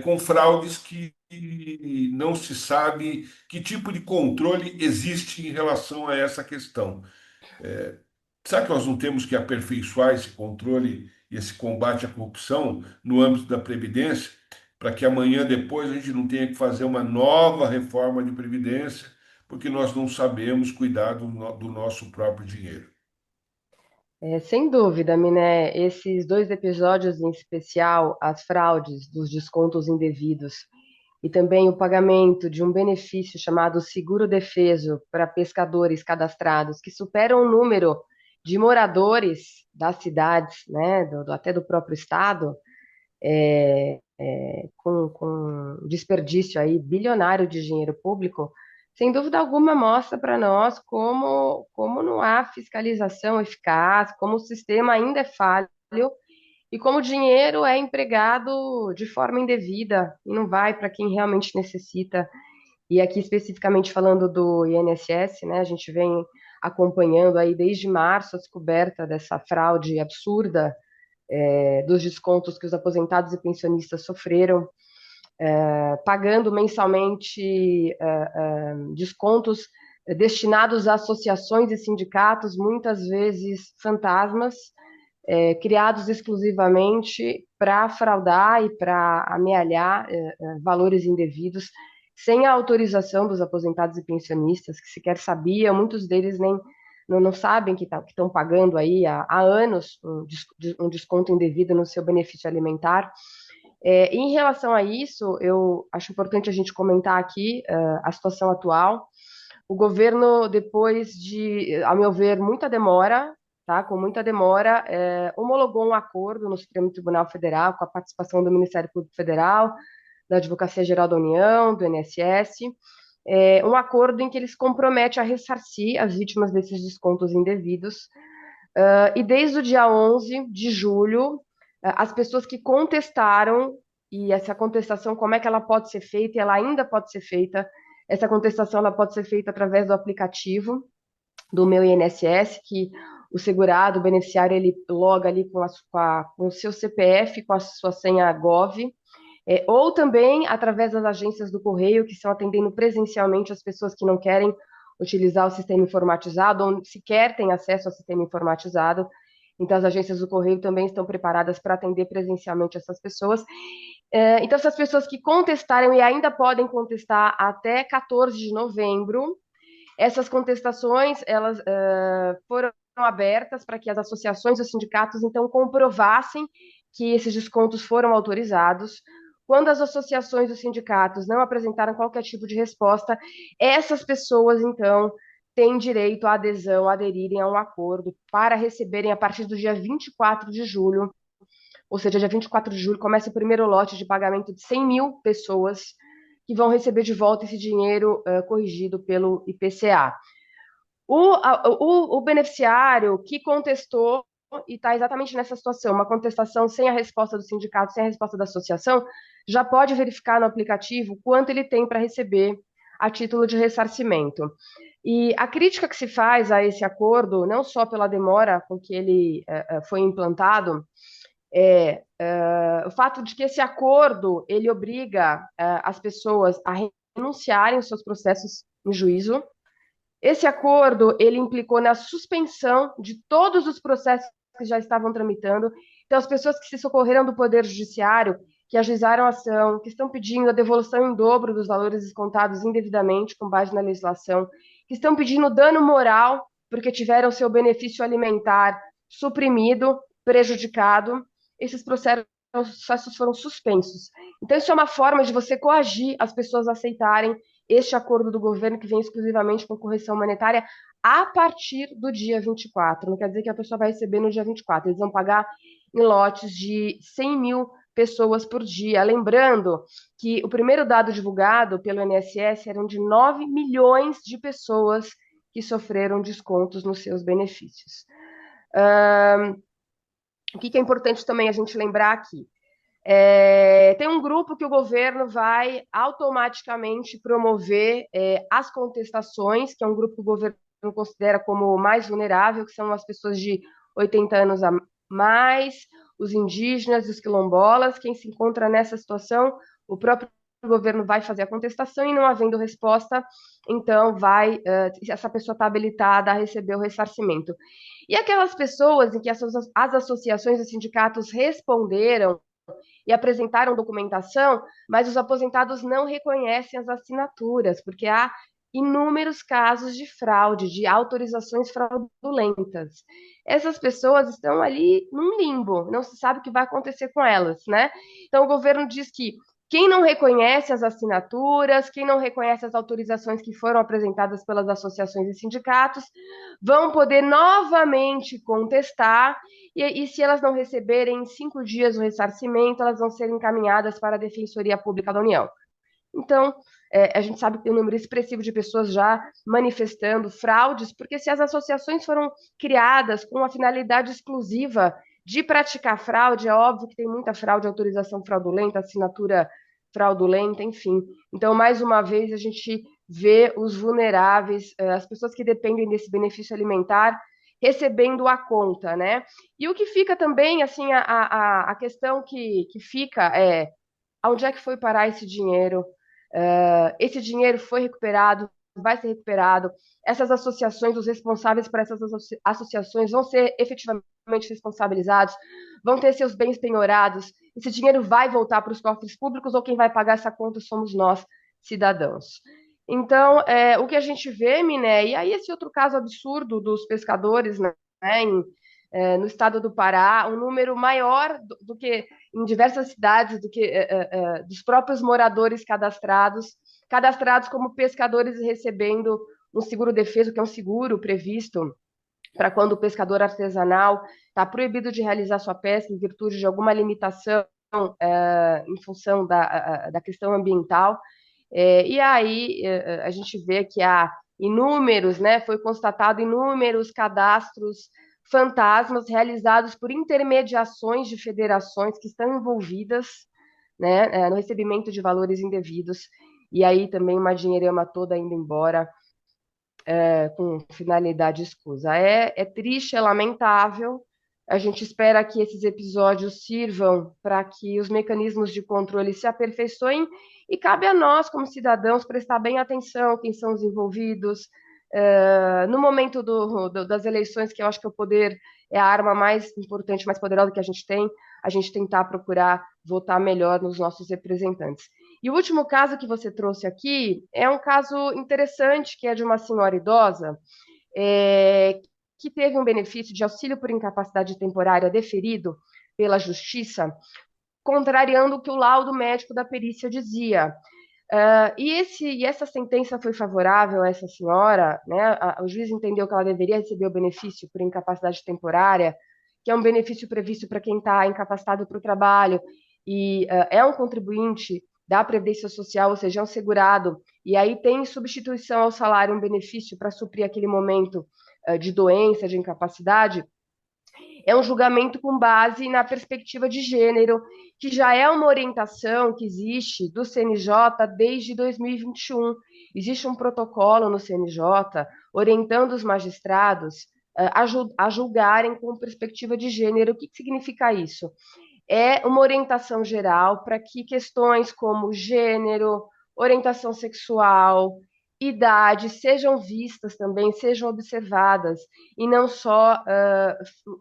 com fraudes que não se sabe que tipo de controle existe em relação a essa questão. Será que nós não temos que aperfeiçoar esse controle e esse combate à corrupção no âmbito da Previdência, para que amanhã depois a gente não tenha que fazer uma nova reforma de Previdência, porque nós não sabemos cuidar do nosso próprio dinheiro? Sem dúvida, Miné, esses dois episódios em especial, as fraudes dos descontos indevidos e também o pagamento de um benefício chamado seguro defeso para pescadores cadastrados, que superam o número de moradores das cidades, né, até do próprio estado, com desperdício aí bilionário de dinheiro público, sem dúvida alguma mostra para nós como não há fiscalização eficaz, como o sistema ainda é falho e como o dinheiro é empregado de forma indevida e não vai para quem realmente necessita. E aqui especificamente falando do INSS, né, a gente vem acompanhando aí desde março a descoberta dessa fraude absurda dos descontos que os aposentados e pensionistas sofreram, pagando mensalmente descontos destinados a associações e sindicatos, muitas vezes fantasmas, criados exclusivamente para fraudar e para amealhar valores indevidos, sem a autorização dos aposentados e pensionistas, que sequer sabiam, muitos deles nem não sabem que estão pagando aí há anos um desconto indevido no seu benefício alimentar. Em relação a isso, eu acho importante a gente comentar aqui a situação atual. O governo, depois de, a meu ver, muita demora, tá? Com muita demora, homologou um acordo no Supremo Tribunal Federal com a participação do Ministério Público Federal, da Advocacia Geral da União, do INSS, um acordo em que eles comprometem a ressarcir as vítimas desses descontos indevidos. E desde o dia 11 de julho, as pessoas que contestaram, e essa contestação, como é que ela pode ser feita? Ela ainda pode ser feita. Essa contestação ela pode ser feita através do aplicativo do Meu INSS, que o segurado, o beneficiário, ele loga ali com o seu CPF, com a sua senha Gov, ou também através das agências do Correio, que estão atendendo presencialmente as pessoas que não querem utilizar o sistema informatizado ou sequer têm acesso ao sistema informatizado. Então, as agências do Correio também estão preparadas para atender presencialmente essas pessoas. Então, essas pessoas que contestarem e ainda podem contestar até 14 de novembro, essas contestações elas foram abertas para que as associações e os sindicatos então comprovassem que esses descontos foram autorizados. Quando as associações e os sindicatos não apresentaram qualquer tipo de resposta, essas pessoas então têm direito à adesão, a aderirem a um acordo para receberem a partir do dia 24 de julho, ou seja, dia 24 de julho, começa o primeiro lote de pagamento de 100 mil pessoas que vão receber de volta esse dinheiro corrigido pelo IPCA. O beneficiário que contestou e está exatamente nessa situação, uma contestação sem a resposta do sindicato, sem a resposta da associação, já pode verificar no aplicativo quanto ele tem para receber a título de ressarcimento. E a crítica que se faz a esse acordo, não só pela demora com que ele foi implantado, o fato de que esse acordo ele obriga as pessoas a renunciarem aos seus processos em juízo. Esse acordo ele implicou na suspensão de todos os processos que já estavam tramitando. Então, as pessoas que se socorreram do Poder Judiciário, que ajuizaram a ação, que estão pedindo a devolução em dobro dos valores descontados indevidamente com base na legislação, que estão pedindo dano moral porque tiveram seu benefício alimentar suprimido, prejudicado, esses processos foram suspensos. Então, isso é uma forma de você coagir as pessoas a aceitarem este acordo do governo que vem exclusivamente com correção monetária a partir do dia 24. Não quer dizer que a pessoa vai receber no dia 24. Eles vão pagar em lotes de 100 mil pessoas por dia. Lembrando que o primeiro dado divulgado pelo INSS eram de 9 milhões de pessoas que sofreram descontos nos seus benefícios. O que é importante também a gente lembrar aqui? Tem um grupo que o governo vai automaticamente promover as contestações, que é um grupo que o governo considera como mais vulnerável, que são as pessoas de 80 anos a mais, os indígenas e os quilombolas. Quem se encontra nessa situação, o próprio governo vai fazer a contestação e, não havendo resposta, então essa pessoa está habilitada a receber o ressarcimento. E aquelas pessoas em que as associações e sindicatos responderam e apresentaram documentação, mas os aposentados não reconhecem as assinaturas, porque há inúmeros casos de fraude, de autorizações fraudulentas. Essas pessoas estão ali num limbo, não se sabe o que vai acontecer com elas, né? Então o governo diz que quem não reconhece as assinaturas, quem não reconhece as autorizações que foram apresentadas pelas associações e sindicatos, vão poder novamente contestar, e se elas não receberem em 5 dias o ressarcimento, elas vão ser encaminhadas para a Defensoria Pública da União. Então, a gente sabe que tem um número expressivo de pessoas já manifestando fraudes, porque se as associações foram criadas com a finalidade exclusiva de praticar fraude, é óbvio que tem muita fraude, autorização fraudulenta, assinatura fraudulenta, enfim. Então, mais uma vez, a gente vê os vulneráveis, as pessoas que dependem desse benefício alimentar, recebendo a conta, né? E o que fica também, assim, a questão que fica é onde é que foi parar esse dinheiro? Esse dinheiro foi recuperado, vai ser recuperado. Essas associações, os responsáveis por essas associações vão ser efetivamente responsabilizados, vão ter seus bens penhorados. Esse dinheiro vai voltar para os cofres públicos ou quem vai pagar essa conta somos nós, cidadãos. Então, o que a gente vê, Miné, e aí esse outro caso absurdo dos pescadores, né, no estado do Pará, um número maior do que em diversas cidades do que dos próprios moradores cadastrados como pescadores e recebendo um seguro-defeso, que é um seguro previsto para quando o pescador artesanal está proibido de realizar sua pesca em virtude de alguma limitação em função da questão ambiental. E aí a gente vê que há inúmeros, né, foi constatado inúmeros cadastros fantasmas realizados por intermediações de federações que estão envolvidas, né, no recebimento de valores indevidos, e aí também uma dinheirama toda indo embora com finalidade escusa. É triste, é lamentável. A gente espera que esses episódios sirvam para que os mecanismos de controle se aperfeiçoem e cabe a nós, como cidadãos, prestar bem atenção quem são os envolvidos. No momento das eleições, que eu acho que o poder é a arma mais importante, mais poderosa que a gente tentar procurar votar melhor nos nossos representantes. E o último caso que você trouxe aqui é um caso interessante, que é de uma senhora idosa, que teve um benefício de auxílio por incapacidade temporária deferido pela Justiça, contrariando o que o laudo médico da perícia dizia. E essa sentença foi favorável a essa senhora, né? O juiz entendeu que ela deveria receber o benefício por incapacidade temporária, que é um benefício previsto para quem está incapacitado para o trabalho e é um contribuinte da Previdência Social, ou seja, é um segurado, e aí tem substituição ao salário, um benefício para suprir aquele momento de doença, de incapacidade. É um julgamento com base na perspectiva de gênero, que já é uma orientação que existe do CNJ desde 2021. Existe um protocolo no CNJ orientando os magistrados a julgarem com perspectiva de gênero. O que significa isso? É uma orientação geral para que questões como gênero, orientação sexual, idade sejam vistas também, sejam observadas, e não só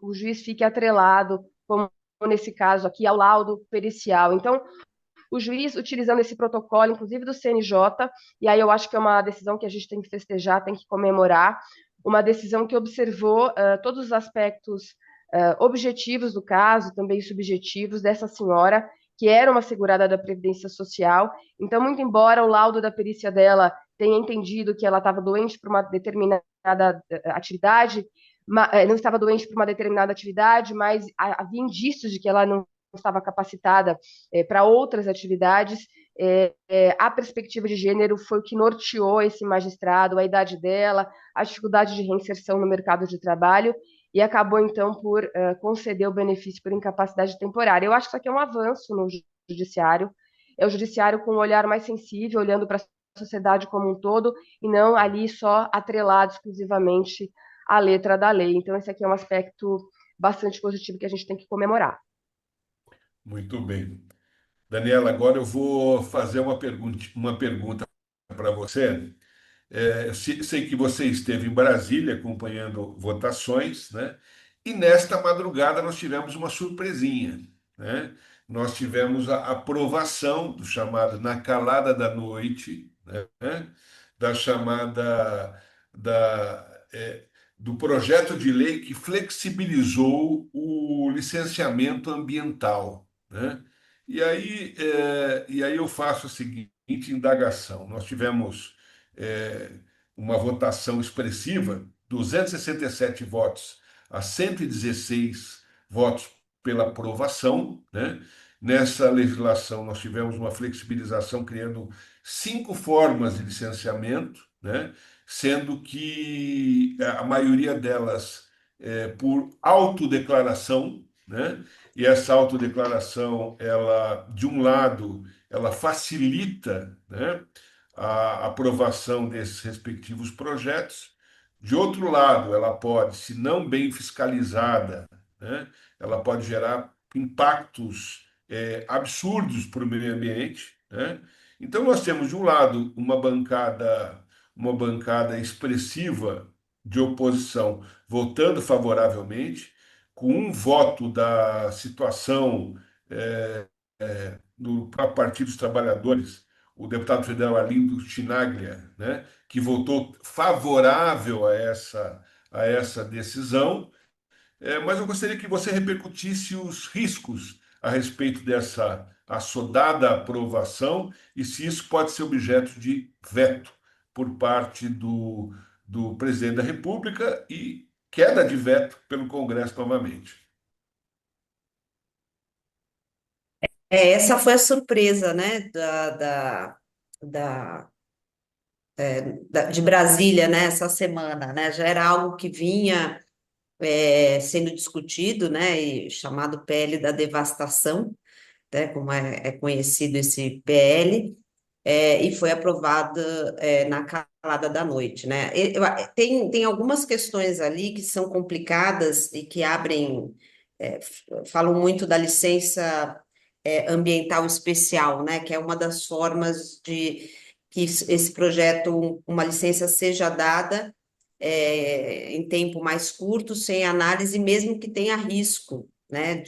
o juiz fique atrelado, como nesse caso aqui, ao laudo pericial. Então, o juiz, utilizando esse protocolo, inclusive do CNJ, e aí eu acho que é uma decisão que a gente tem que festejar, tem que comemorar, uma decisão que observou todos os aspectos objetivos do caso, também subjetivos dessa senhora, que era uma segurada da Previdência Social. Então, muito embora o laudo da perícia dela tenha entendido que ela estava doente por uma determinada atividade, não estava doente por uma determinada atividade, mas havia indícios de que ela não estava capacitada para outras atividades, a perspectiva de gênero foi o que norteou esse magistrado, a idade dela, a dificuldade de reinserção no mercado de trabalho, e acabou, então, por conceder o benefício por incapacidade temporária. Eu acho que isso aqui é um avanço no judiciário, é o judiciário com um olhar mais sensível, olhando para a sociedade como um todo, e não ali só atrelado exclusivamente à letra da lei. Então, esse aqui é um aspecto bastante positivo que a gente tem que comemorar. Muito bem. Daniela, agora eu vou fazer uma pergunta para você. Eu sei que você esteve em Brasília acompanhando votações, né? E nesta madrugada nós tivemos uma surpresinha, né? Nós tivemos a aprovação do chamado na calada da noite, né? Da chamada do projeto de lei que flexibilizou o licenciamento ambiental, né? E aí eu faço a seguinte indagação. Nós tivemos é, uma votação expressiva, 267 votos a 116 votos pela aprovação, né? Nessa legislação, nós tivemos uma flexibilização criando 5 formas de licenciamento, né? Sendo que a maioria delas por autodeclaração, né? E essa autodeclaração, ela, de um lado, ela facilita, né, a aprovação desses respectivos projetos. De outro lado, ela pode, se não bem fiscalizada, né, ela pode gerar impactos absurdos para o meio ambiente, né? Então, nós temos, de um lado, uma bancada expressiva de oposição votando favoravelmente, com um voto da situação do próprio Partido dos Trabalhadores, o deputado federal Arlindo Chinaglia, né, que votou favorável a essa decisão. Mas eu gostaria que você repercutisse os riscos a respeito dessa assodada aprovação e se isso pode ser objeto de veto por parte do presidente da República e queda de veto pelo Congresso novamente. Essa foi a surpresa, né, da, de Brasília, né, essa semana, né, já era algo que vinha sendo discutido, né, e chamado PL da devastação, né, como é conhecido esse PL, e foi aprovada na calada da noite, né. Tem algumas questões ali que são complicadas e que abrem, falam muito da licença ambiental especial, né, que é uma das formas de que esse projeto, uma licença seja dada em tempo mais curto, sem análise, mesmo que tenha risco, né,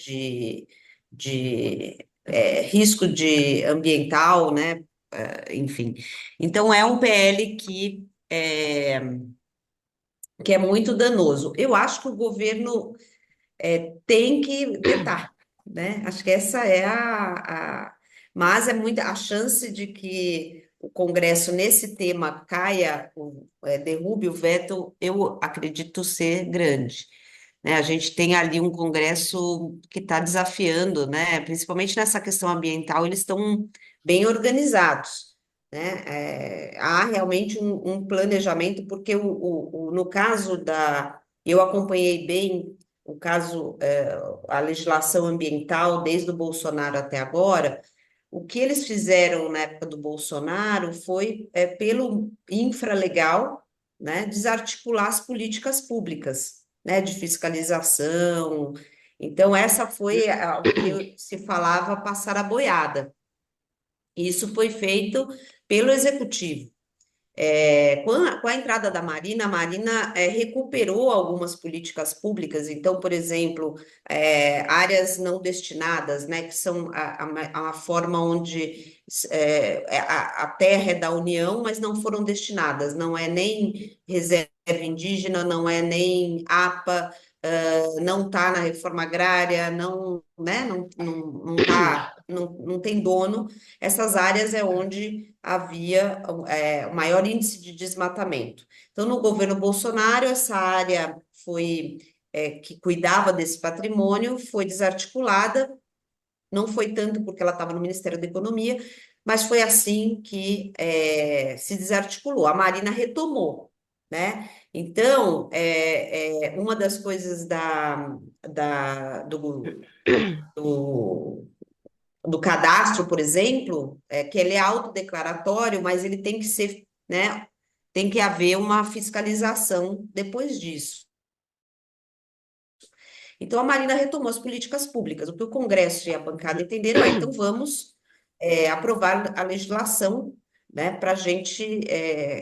risco de ambiental, né, enfim. Então, é um PL que é muito danoso. Eu acho que o governo tem que vetar, né? Acho que essa é mas é muita a chance de que o Congresso nesse tema caia, derrube o veto, eu acredito ser grande. Né? A gente tem ali um Congresso que está desafiando, né? Principalmente nessa questão ambiental, eles estão bem organizados. Né? Há realmente um planejamento, porque no caso eu acompanhei bem o caso, a legislação ambiental desde o Bolsonaro até agora. O que eles fizeram na época do Bolsonaro foi, pelo infralegal, né, desarticular as políticas públicas, né, de fiscalização. Então, essa foi o que se falava passar a boiada. Isso foi feito pelo executivo. Com a entrada da Marina, a Marina recuperou algumas políticas públicas. Então, por exemplo, áreas não destinadas, né, que são a forma onde a terra é da União, mas não foram destinadas. Não é nem reserva indígena, não é nem APA, não está na reforma agrária, não, né, não tem dono. Essas áreas é onde havia o maior índice de desmatamento. Então, no governo Bolsonaro, essa área que cuidava desse patrimônio foi desarticulada, não foi tanto porque ela estava no Ministério da Economia, mas foi assim que se desarticulou. A Marina retomou, né? Então, uma das coisas do do cadastro, por exemplo, que ele é autodeclaratório, mas ele tem que ser, né, tem que haver uma fiscalização depois disso. Então, a Marina retomou as políticas públicas. O que o Congresso e a bancada entenderam então vamos aprovar a legislação, né, para a gente,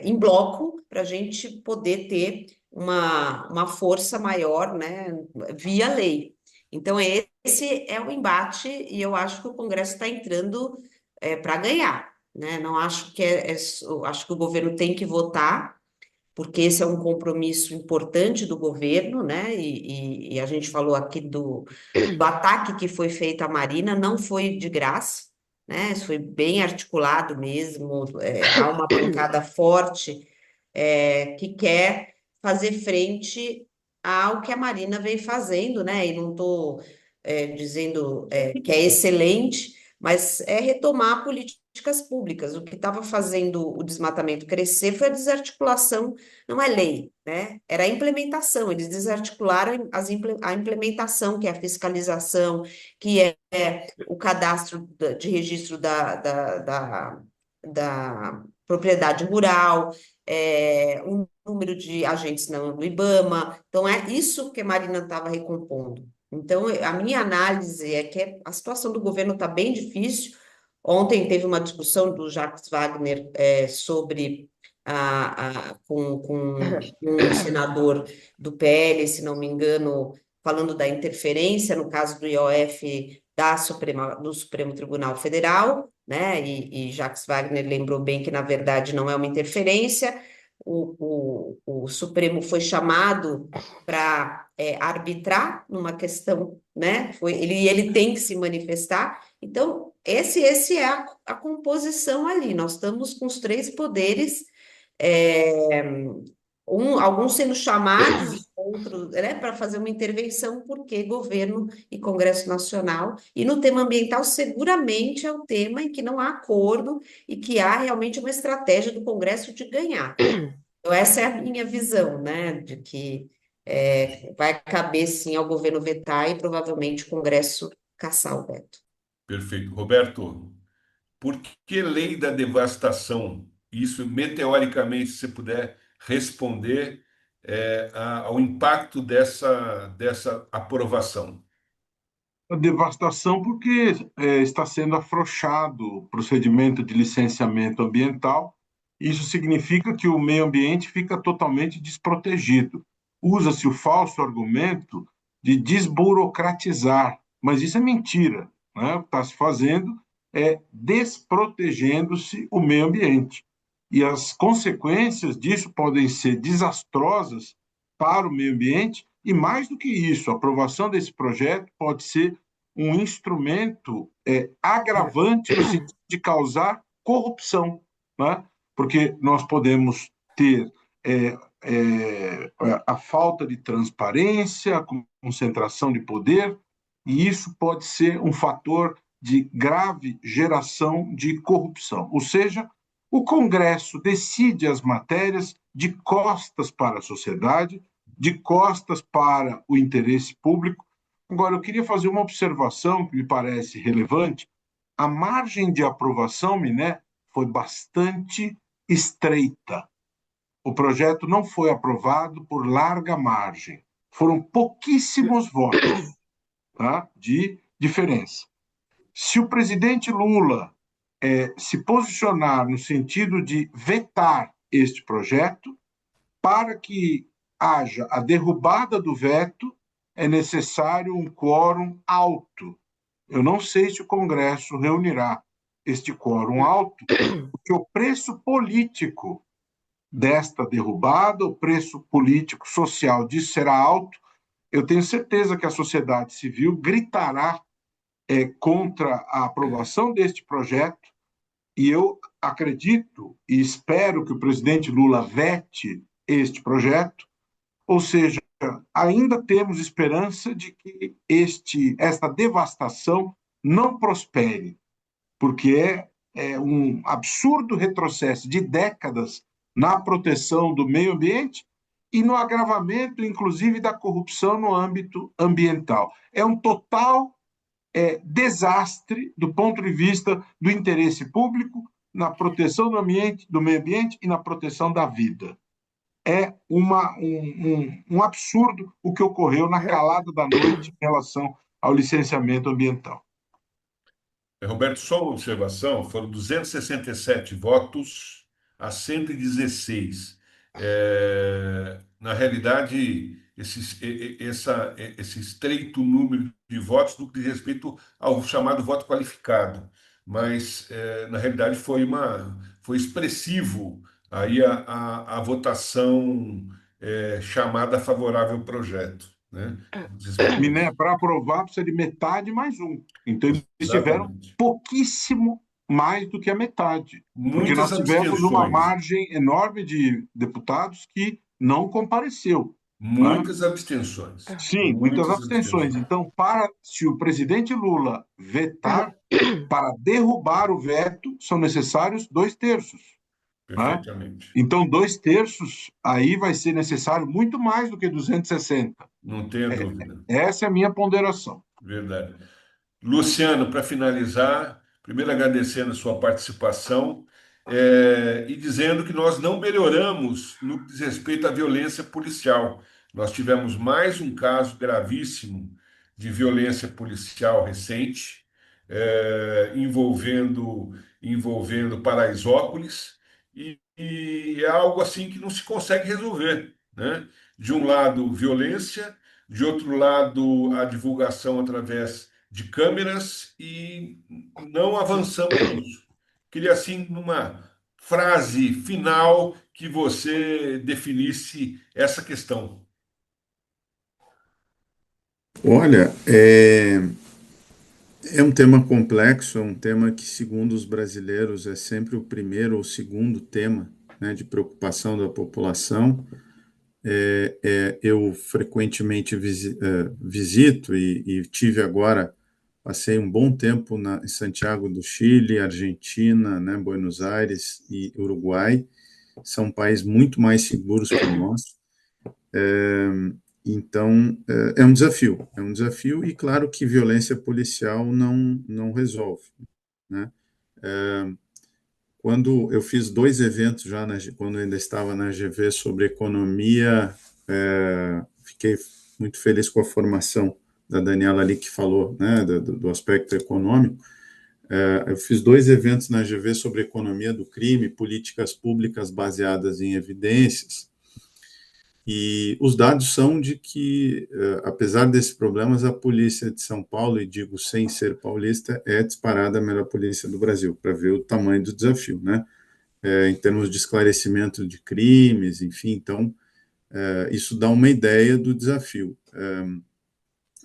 em bloco, para a gente poder ter uma força maior, né, via lei. Então, esse é o embate, e eu acho que o Congresso está entrando para ganhar, né? Não acho que acho que o governo tem que votar, porque esse é um compromisso importante do governo, né? E a gente falou aqui do ataque que foi feito à Marina, não foi de graça, né? Isso foi bem articulado mesmo, há uma bancada forte que quer fazer frente ao que a Marina vem fazendo, né? E não estou dizendo que é excelente, mas é retomar políticas públicas. O que estava fazendo o desmatamento crescer foi a desarticulação, não é lei, né? Era a implementação. Eles desarticularam a implementação, que é a fiscalização, que é o cadastro de registro da propriedade rural, o número de agentes no IBAMA. Então, é isso que a Marina estava recompondo. Então, a minha análise é que a situação do governo está bem difícil. Ontem teve uma discussão do Jacques Wagner sobre com um senador do PL, se não me engano, falando da interferência, no caso do IOF do Supremo Tribunal Federal, né? E Jacques Wagner lembrou bem que, na verdade, não é uma interferência. O Supremo foi chamado para arbitrar numa questão, né? Ele tem que se manifestar. Então, esse é a composição ali. Nós estamos com os três poderes, é, alguns sendo chamados, outros, né, para fazer uma intervenção, porque governo e Congresso Nacional, e no tema ambiental, seguramente é o tema em que não há acordo e que há realmente uma estratégia do Congresso de ganhar. Então, essa é a minha visão, né, de que vai caber sim ao governo vetar e provavelmente o Congresso cassar o veto. Perfeito. Roberto, por que lei da devastação? Isso, meteoricamente, se você puder responder ao impacto dessa aprovação. A devastação porque está sendo afrouxado o procedimento de licenciamento ambiental. Isso significa que o meio ambiente fica totalmente desprotegido. Usa-se o falso argumento de desburocratizar, mas isso é mentira, né? O que está se fazendo é desprotegendo-se o meio ambiente. E as consequências disso podem ser desastrosas para o meio ambiente, e mais do que isso, a aprovação desse projeto pode ser um instrumento agravante no sentido de causar corrupção, né? Porque nós podemos ter a falta de transparência, a concentração de poder, e isso pode ser um fator de grave geração de corrupção. Ou seja, o Congresso decide as matérias de costas para a sociedade, de costas para o interesse público. Agora, eu queria fazer uma observação que me parece relevante. A margem de aprovação, Miné, foi bastante estreita. O projeto não foi aprovado por larga margem. Foram pouquíssimos votos, tá, de diferença. Se o presidente Lula se posicionar no sentido de vetar este projeto, para que haja a derrubada do veto, é necessário um quórum alto. Eu não sei se o Congresso reunirá este quórum alto, porque o preço político desta derrubada, o preço político social disso será alto. Eu tenho certeza que a sociedade civil gritará contra a aprovação deste projeto, e eu acredito e espero que o presidente Lula vete este projeto, ou seja, ainda temos esperança de que esta devastação não prospere, porque é um absurdo retrocesso de décadas na proteção do meio ambiente e no agravamento, inclusive, da corrupção no âmbito ambiental. É um total desastre do ponto de vista do interesse público na proteção do meio ambiente e na proteção da vida. é um absurdo o que ocorreu na calada da noite em relação ao licenciamento ambiental. Roberto, só uma observação: foram 267 votos a 116. Na realidade, esse estreito número de votos no que diz respeito ao chamado voto qualificado, mas na realidade foi expressivo aí a votação chamada favorável ao projeto, né? Diz respeito a Miné, isso. para aprovar, precisa de metade mais um. Então, eles tiveram Exatamente. pouquíssimo mais do que a metade, porque Muitas nós tivemos uma abstenções. margem enorme de deputados que não compareceu. Né? Muitas abstenções. Sim, muitas Muitas abstenções. abstenções. Então, se o presidente Lula vetar, para derrubar o veto, são necessários 2/3. Né? Perfeitamente. Então, 2/3, aí vai ser necessário muito mais do que 260. Não tenha dúvida. Essa é a minha ponderação. Verdade. Luciano, para finalizar, primeiro agradecendo a sua participação, e dizendo que nós não melhoramos no que diz respeito à violência policial. Nós tivemos mais um caso gravíssimo de violência policial recente, envolvendo Paraisópolis, e é algo assim que não se consegue resolver, né? De um lado, violência, de outro lado, a divulgação através de câmeras e não avançamos nisso. Queria, assim, numa frase final, que você definisse essa questão. Olha, é um tema complexo, é um tema que, segundo os brasileiros, é sempre o primeiro ou segundo tema, né, de preocupação da população. Eu frequentemente visito e tive agora, passei um bom tempo em Santiago do Chile, Argentina, né, Buenos Aires e Uruguai. São países muito mais seguros que o nosso. Então, é um desafio e claro que violência policial não resolve, né? Quando eu fiz dois eventos já, quando eu ainda estava na GV, sobre economia, fiquei muito feliz com a formação da Daniela ali, que falou, né, do aspecto econômico. Eu fiz dois eventos na GV sobre economia do crime, políticas públicas baseadas em evidências, e os dados são de que, apesar desses problemas, a polícia de São Paulo, e digo sem ser paulista, é disparada a melhor polícia do Brasil, para ver o tamanho do desafio, né? Em termos de esclarecimento de crimes, enfim, então, isso dá uma ideia do desafio.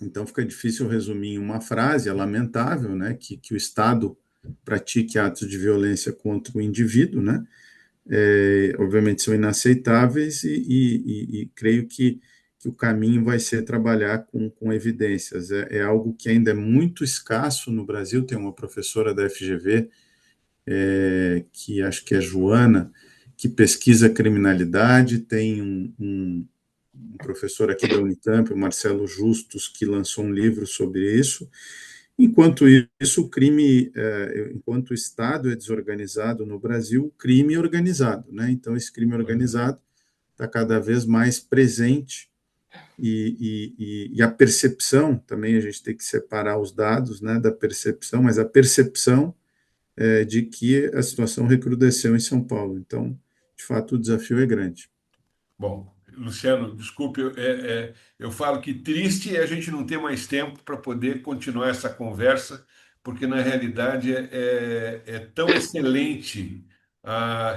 Então, fica difícil resumir em uma frase, é lamentável, né, que o Estado pratique atos de violência contra o indivíduo, né? Obviamente são inaceitáveis e creio que o caminho vai ser trabalhar com evidências. É algo que ainda é muito escasso no Brasil. Tem uma professora da FGV, que acho que é Joana, que pesquisa criminalidade, tem um professor aqui da Unicamp, o Marcelo Justus, que lançou um livro sobre isso. Enquanto isso, enquanto o Estado é desorganizado no Brasil, o crime é organizado, né? Então, esse crime organizado está cada vez mais presente e a percepção, também a gente tem que separar os dados, né, da percepção, mas a percepção de que a situação recrudesceu em São Paulo. Então, de fato, o desafio é grande. Bom, Luciano, desculpe, eu falo que triste é a gente não ter mais tempo para poder continuar essa conversa, porque na realidade é tão excelente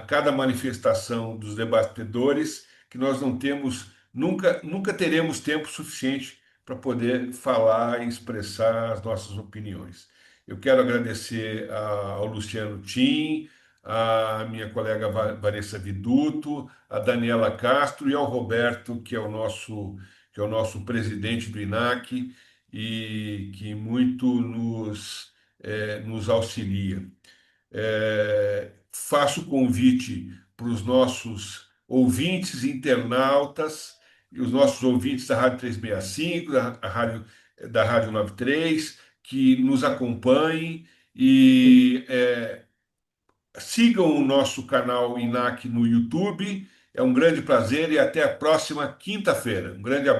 cada manifestação dos debatedores que nós não temos, nunca teremos tempo suficiente para poder falar e expressar as nossas opiniões. Eu quero agradecer ao Luciano Tim, à minha colega Vanessa Viduto, a Daniela Castro e ao Roberto, que é o nosso presidente do INAC e que muito nos auxilia. Faço o convite para os nossos ouvintes, internautas, e os nossos ouvintes da Rádio 365, da Rádio 93, que nos acompanhem e sigam o nosso canal INAC no YouTube É um grande prazer e até a próxima quinta-feira. Um grande abraço.